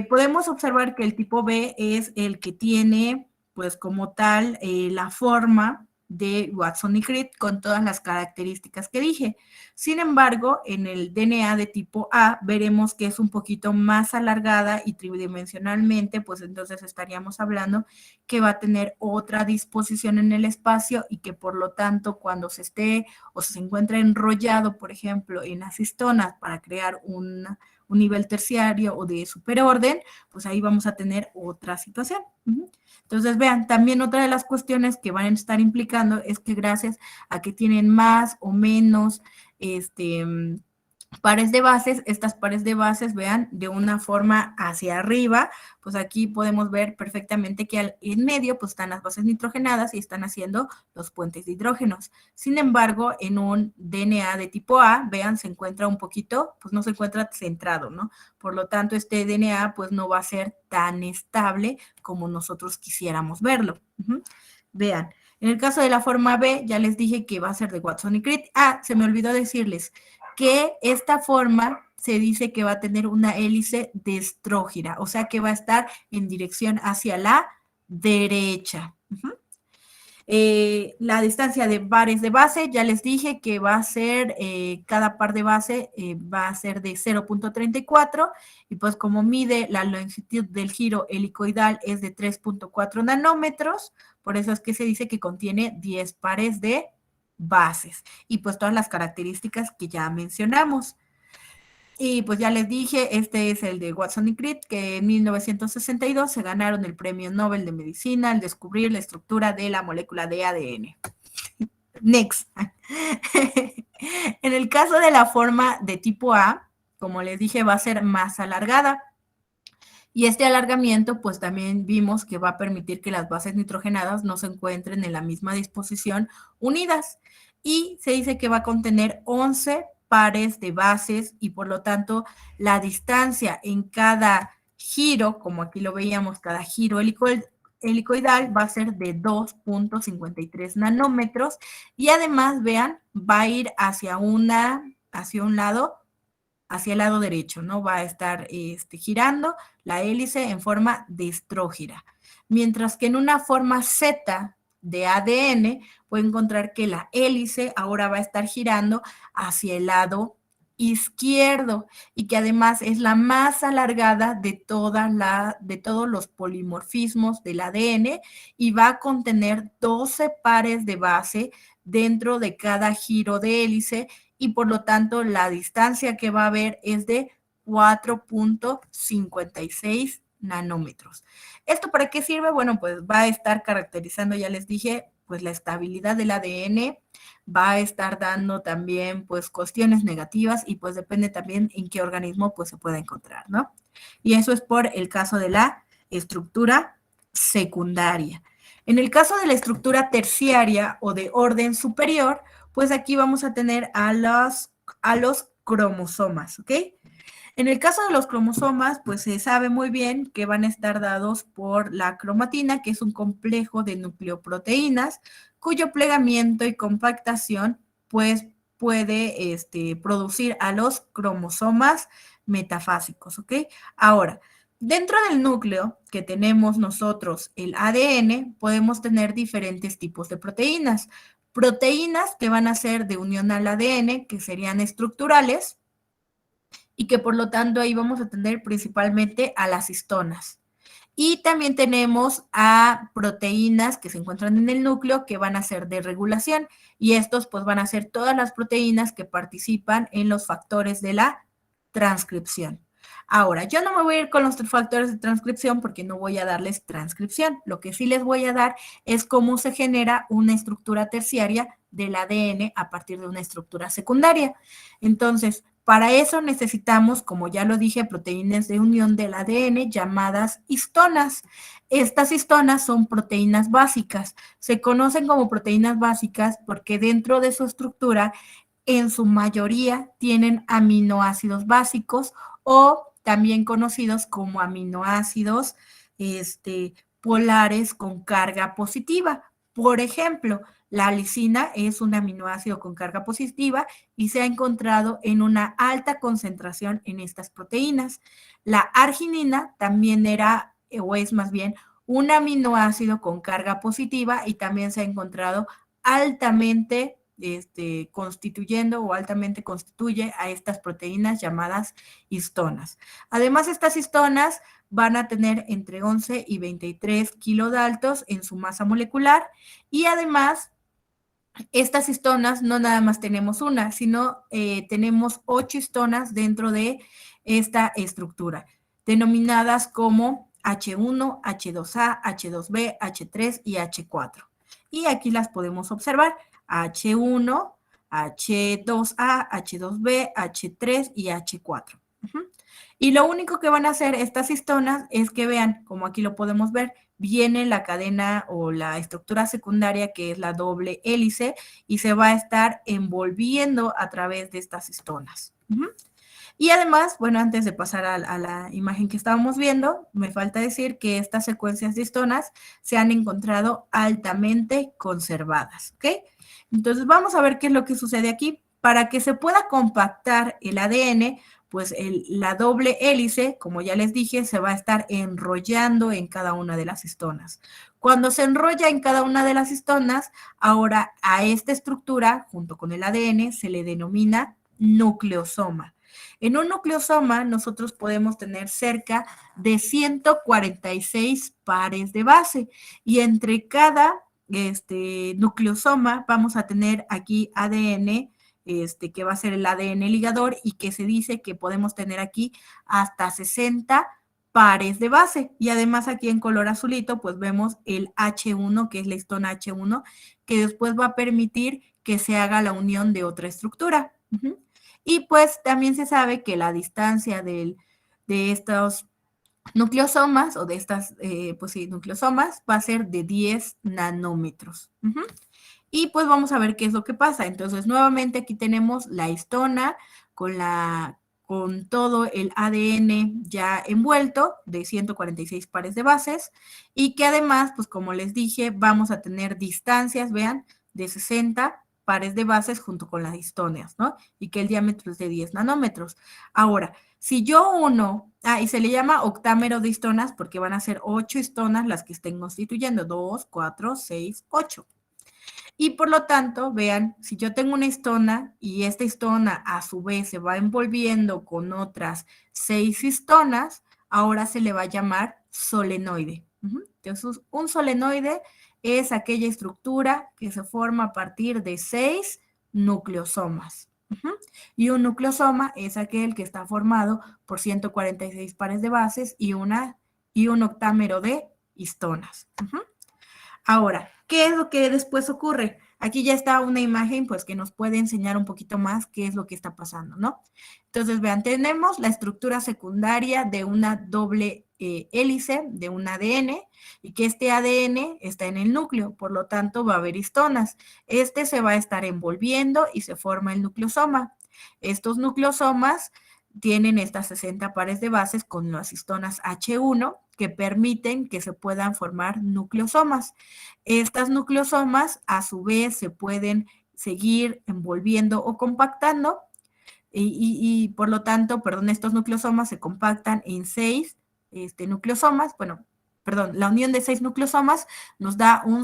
Podemos observar que el tipo B es el que tiene, pues como tal, la forma de Watson y Crick con todas las características que dije. Sin embargo, en el DNA de tipo A veremos que es un poquito más alargada y tridimensionalmente, pues entonces estaríamos hablando que va a tener otra disposición en el espacio y que por lo tanto cuando se esté o se encuentra enrollado, por ejemplo, en las histonas para crear un nivel terciario o de superorden, pues ahí vamos a tener otra situación. Entonces, vean, también otra de las cuestiones que van a estar implicando es que gracias a que tienen más o menos pares de bases, estas pares de bases, vean, de una forma hacia arriba, pues aquí podemos ver perfectamente que en medio pues están las bases nitrogenadas y están haciendo los puentes de hidrógenos. Sin embargo, en un DNA de tipo A, vean, se encuentra un poquito, pues no se encuentra centrado, ¿no? Por lo tanto, este DNA pues no va a ser tan estable como nosotros quisiéramos verlo. Vean, en el caso de la forma B, ya les dije que va a ser de Watson y Crick. Ah, se me olvidó decirles que esta forma se dice que va a tener una hélice destrógira, o sea que va a estar en dirección hacia la derecha. La distancia de pares de base, ya les dije que va a ser, cada par de base va a ser de 0.34 y pues como mide la longitud del giro helicoidal es de 3.4 nanómetros, por eso es que se dice que contiene 10 pares de bases y pues todas las características que ya mencionamos. Y pues ya les dije, este es el de Watson y Crick, que en 1962 se ganaron el Premio Nobel de Medicina al descubrir la estructura de la molécula de ADN. Next. En el caso de la forma de tipo A, como les dije, va a ser más alargada. Y este alargamiento, pues también vimos que va a permitir que las bases nitrogenadas no se encuentren en la misma disposición unidas. Y se dice que va a contener 11 pares de bases y por lo tanto la distancia en cada giro, como aquí lo veíamos, cada giro helicoidal va a ser de 2.53 nanómetros y además, vean, va a ir hacia un lado, hacia el lado derecho, ¿no? Va a estar girando la hélice en forma destrógira. Mientras que en una forma Z de ADN, puede encontrar que la hélice ahora va a estar girando hacia el lado izquierdo y que además es la más alargada de todos los polimorfismos del ADN y va a contener 12 pares de base dentro de cada giro de hélice y por lo tanto la distancia que va a haber es de 4.56 nanómetros. ¿Esto para qué sirve? Bueno, pues va a estar caracterizando, ya les dije, pues la estabilidad del ADN, va a estar dando también pues cuestiones negativas y pues depende también en qué organismo pues se pueda encontrar, ¿no? Y eso es por el caso de la estructura secundaria. En el caso de la estructura terciaria o de orden superior, pues aquí vamos a tener a los cromosomas, ¿ok? En el caso de los cromosomas, pues se sabe muy bien que van a estar dados por la cromatina, que es un complejo de nucleoproteínas, cuyo plegamiento y compactación, pues puede producir a los cromosomas metafásicos, ¿ok? Ahora, dentro del núcleo que tenemos nosotros, el ADN, podemos tener diferentes tipos de proteínas. Proteínas que van a ser de unión al ADN, que serían estructurales, y que por lo tanto ahí vamos a tener principalmente a las histonas. Y también tenemos a proteínas que se encuentran en el núcleo que van a ser de regulación y estos pues van a ser todas las proteínas que participan en los factores de la transcripción. Ahora, yo no me voy a ir con los factores de transcripción porque no voy a darles transcripción. Lo que sí les voy a dar es cómo se genera una estructura terciaria del ADN a partir de una estructura secundaria. Entonces, para eso necesitamos, como ya lo dije, proteínas de unión del ADN llamadas histonas. Estas histonas son proteínas básicas. Se conocen como proteínas básicas porque dentro de su estructura, en su mayoría, tienen aminoácidos básicos o también conocidos como aminoácidos polares con carga positiva. Por ejemplo, la lisina es un aminoácido con carga positiva y se ha encontrado en una alta concentración en estas proteínas. La arginina también era, o es más bien, un aminoácido con carga positiva y también se ha encontrado altamente constituyendo o altamente constituye a estas proteínas llamadas histonas. Además, estas histonas van a tener entre 11 y 23 kilodaltos en su masa molecular y además estas histonas no nada más tenemos una, sino tenemos 8 histonas dentro de esta estructura, denominadas como H1, H2A, H2B, H3 y H4. Y aquí las podemos observar, H1, H2A, H2B, H3 y H4. Y lo único que van a hacer estas histonas es que vean, como aquí lo podemos ver, viene la cadena o la estructura secundaria que es la doble hélice y se va a estar envolviendo a través de estas histonas. Y además, bueno, antes de pasar a la imagen que estábamos viendo, me falta decir que estas secuencias de histonas se han encontrado altamente conservadas, ¿ok? Entonces vamos a ver qué es lo que sucede aquí. Para que se pueda compactar el ADN, pues la doble hélice, como ya les dije, se va a estar enrollando en cada una de las histonas. Cuando se enrolla en cada una de las histonas, ahora a esta estructura, junto con el ADN, se le denomina nucleosoma. En un nucleosoma nosotros podemos tener cerca de 146 pares de base y entre cada nucleosoma vamos a tener aquí ADN, que va a ser el ADN ligador y que se dice que podemos tener aquí hasta 60 pares de base. Y además aquí en color azulito pues vemos el H1, que es la histona H1, que después va a permitir que se haga la unión de otra estructura. Y pues también se sabe que la distancia de estos nucleosomas o de estas, pues sí, nucleosomas va a ser de 10 nanómetros. Y pues vamos a ver qué es lo que pasa. Entonces, nuevamente aquí tenemos la histona con todo el ADN ya envuelto de 146 pares de bases y que además, pues como les dije, vamos a tener distancias, vean, de 60 pares de bases junto con las histonas, ¿no? Y que el diámetro es de 10 nanómetros. Ahora, si yo uno, y se le llama octámero de histonas porque van a ser 8 histonas las que estén constituyendo, 2, 4, 6, 8. Y por lo tanto, vean, si yo tengo una histona y esta histona a su vez se va envolviendo con otras 6 histonas, ahora se le va a llamar solenoide. Entonces, un solenoide es aquella estructura que se forma a partir de 6 nucleosomas. Ujú. Y un nucleosoma es aquel que está formado por 146 pares de bases y un octámero de histonas. Ujú. Ahora, ¿qué es lo que después ocurre? Aquí ya está una imagen, pues, que nos puede enseñar un poquito más qué es lo que está pasando, ¿no? Entonces, vean, tenemos la estructura secundaria de una doble hélice de un ADN y que este ADN está en el núcleo, por lo tanto va a haber histonas. Este se va a estar envolviendo y se forma el nucleosoma. Estos nucleosomas tienen estas 60 pares de bases con las histonas H1 que permiten que se puedan formar nucleosomas. Estas nucleosomas a su vez se pueden seguir envolviendo o compactando y por lo tanto, perdón, estos nucleosomas se compactan en 6 nucleosomas, bueno, perdón, la unión de 6 nucleosomas nos da un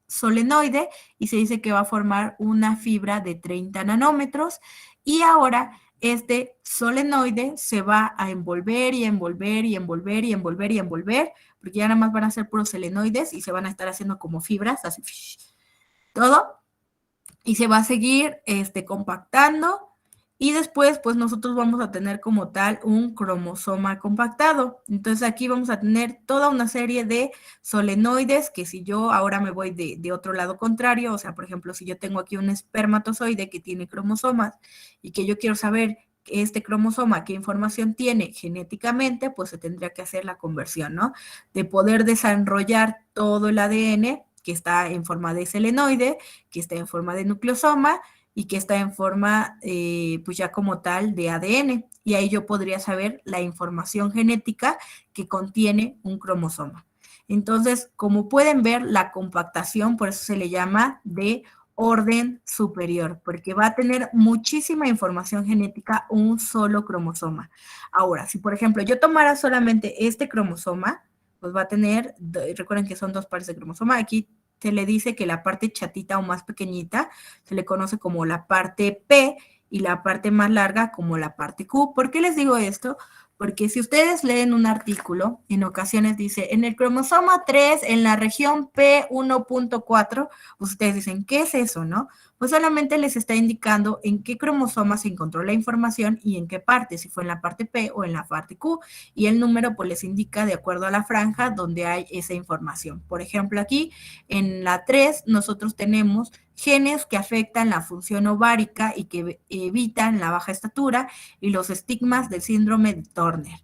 solenoide y se dice que va a formar una fibra de 30 nanómetros y ahora este solenoide se va a envolver y envolver y envolver y envolver y envolver, porque ya nada más van a ser puros selenoides y se van a estar haciendo como fibras, así, todo, y se va a seguir compactando y después pues nosotros vamos a tener como tal un cromosoma compactado. Entonces aquí vamos a tener toda una serie de solenoides que si yo ahora me voy de otro lado contrario, o sea, por ejemplo, si yo tengo aquí un espermatozoide que tiene cromosomas y que yo quiero saber este cromosoma, qué información tiene genéticamente, pues se tendría que hacer la conversión, ¿no? De poder desarrollar todo el ADN que está en forma de selenoide, que está en forma de nucleosoma y que está en forma, pues ya como tal, de ADN. Y ahí yo podría saber la información genética que contiene un cromosoma. Entonces, como pueden ver, la compactación, por eso se le llama de orden superior, porque va a tener muchísima información genética un solo cromosoma. Ahora, si por ejemplo yo tomara solamente este cromosoma, pues va a tener, recuerden que son 2 pares de cromosoma, aquí se le dice que la parte chatita o más pequeñita se le conoce como la parte P y la parte más larga como la parte Q. ¿Por qué les digo esto? Porque si ustedes leen un artículo, en ocasiones dice, en el cromosoma 3, en la región P1.4, pues ustedes dicen, ¿qué es eso, no? Pues solamente les está indicando en qué cromosoma se encontró la información y en qué parte, si fue en la parte P o en la parte Q, y el número pues les indica de acuerdo a la franja donde hay esa información. Por ejemplo, aquí en la 3 nosotros tenemos genes que afectan la función ovárica y que evitan la baja estatura y los estigmas del síndrome de Turner.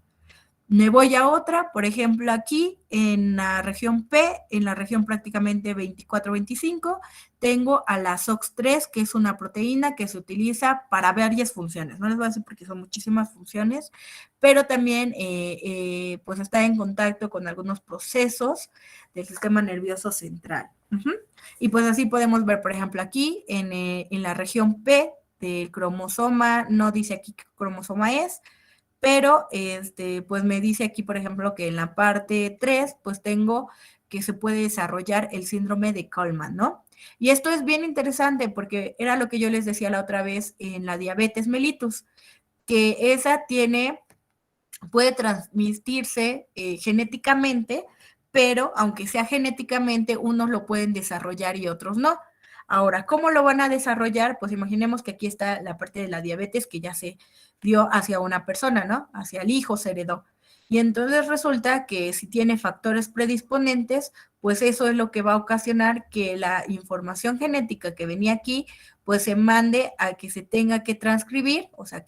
Me voy a otra, por ejemplo, aquí en la región P, en la región prácticamente 24-25, tengo a la SOX3, que es una proteína que se utiliza para varias funciones. No les voy a decir porque son muchísimas funciones, pero también pues está en contacto con algunos procesos del sistema nervioso central. Y pues así podemos ver, por ejemplo, aquí en la región P del cromosoma, no dice aquí qué cromosoma es, pero pues me dice aquí, por ejemplo, que en la parte 3, pues tengo que se puede desarrollar el síndrome de Kallmann, ¿no? Y esto es bien interesante porque era lo que yo les decía la otra vez en la diabetes mellitus, que esa puede transmitirse genéticamente, pero aunque sea genéticamente, unos lo pueden desarrollar y otros no. Ahora, ¿cómo lo van a desarrollar? Pues imaginemos que aquí está la parte de la diabetes que ya se dio hacia una persona, ¿no? Hacia el hijo se heredó. Y entonces resulta que si tiene factores predisponentes, pues eso es lo que va a ocasionar que la información genética que venía aquí, pues se mande a que se tenga que transcribir, o sea,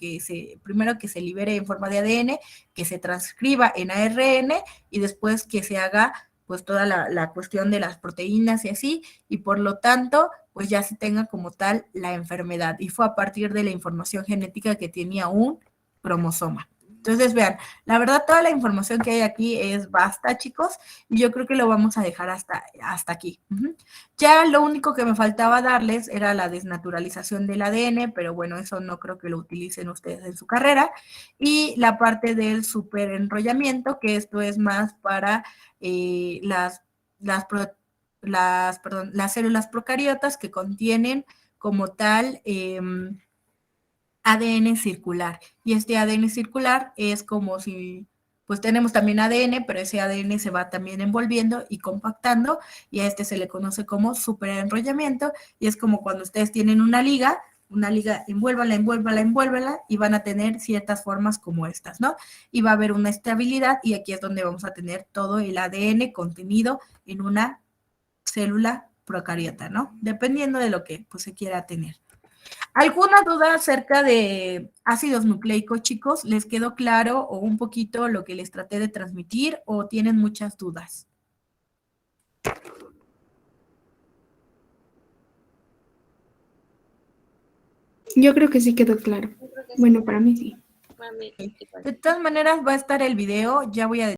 primero que se libere en forma de ADN, que se transcriba en ARN y después que se haga pues toda la cuestión de las proteínas y así, y por lo tanto, pues ya se tenga como tal la enfermedad. Y fue a partir de la información genética que tenía un cromosoma. Entonces, vean, la verdad toda la información que hay aquí es vasta, chicos, y yo creo que lo vamos a dejar hasta aquí. Ya lo único que me faltaba darles era la desnaturalización del ADN, pero bueno, eso no creo que lo utilicen ustedes en su carrera, y la parte del superenrollamiento, que esto es más para las células procariotas que contienen como tal ADN circular. Y este ADN circular es como si, pues tenemos también ADN, pero ese ADN se va también envolviendo y compactando, y a este se le conoce como superenrollamiento, y es como cuando ustedes tienen una liga, una liga, envuélvala, y van a tener ciertas formas como estas, ¿no? Y va a haber una estabilidad, y aquí es donde vamos a tener todo el ADN contenido en una célula procariota, ¿no? Dependiendo de lo que pues, se quiera tener. ¿Alguna duda acerca de ácidos nucleicos, chicos? ¿Les quedó claro o un poquito lo que les traté de transmitir o tienen muchas dudas? Yo creo que sí quedó claro. Yo creo que sí. Bueno, para mí sí. Para mí, igual. De todas maneras va a estar el video, ya voy a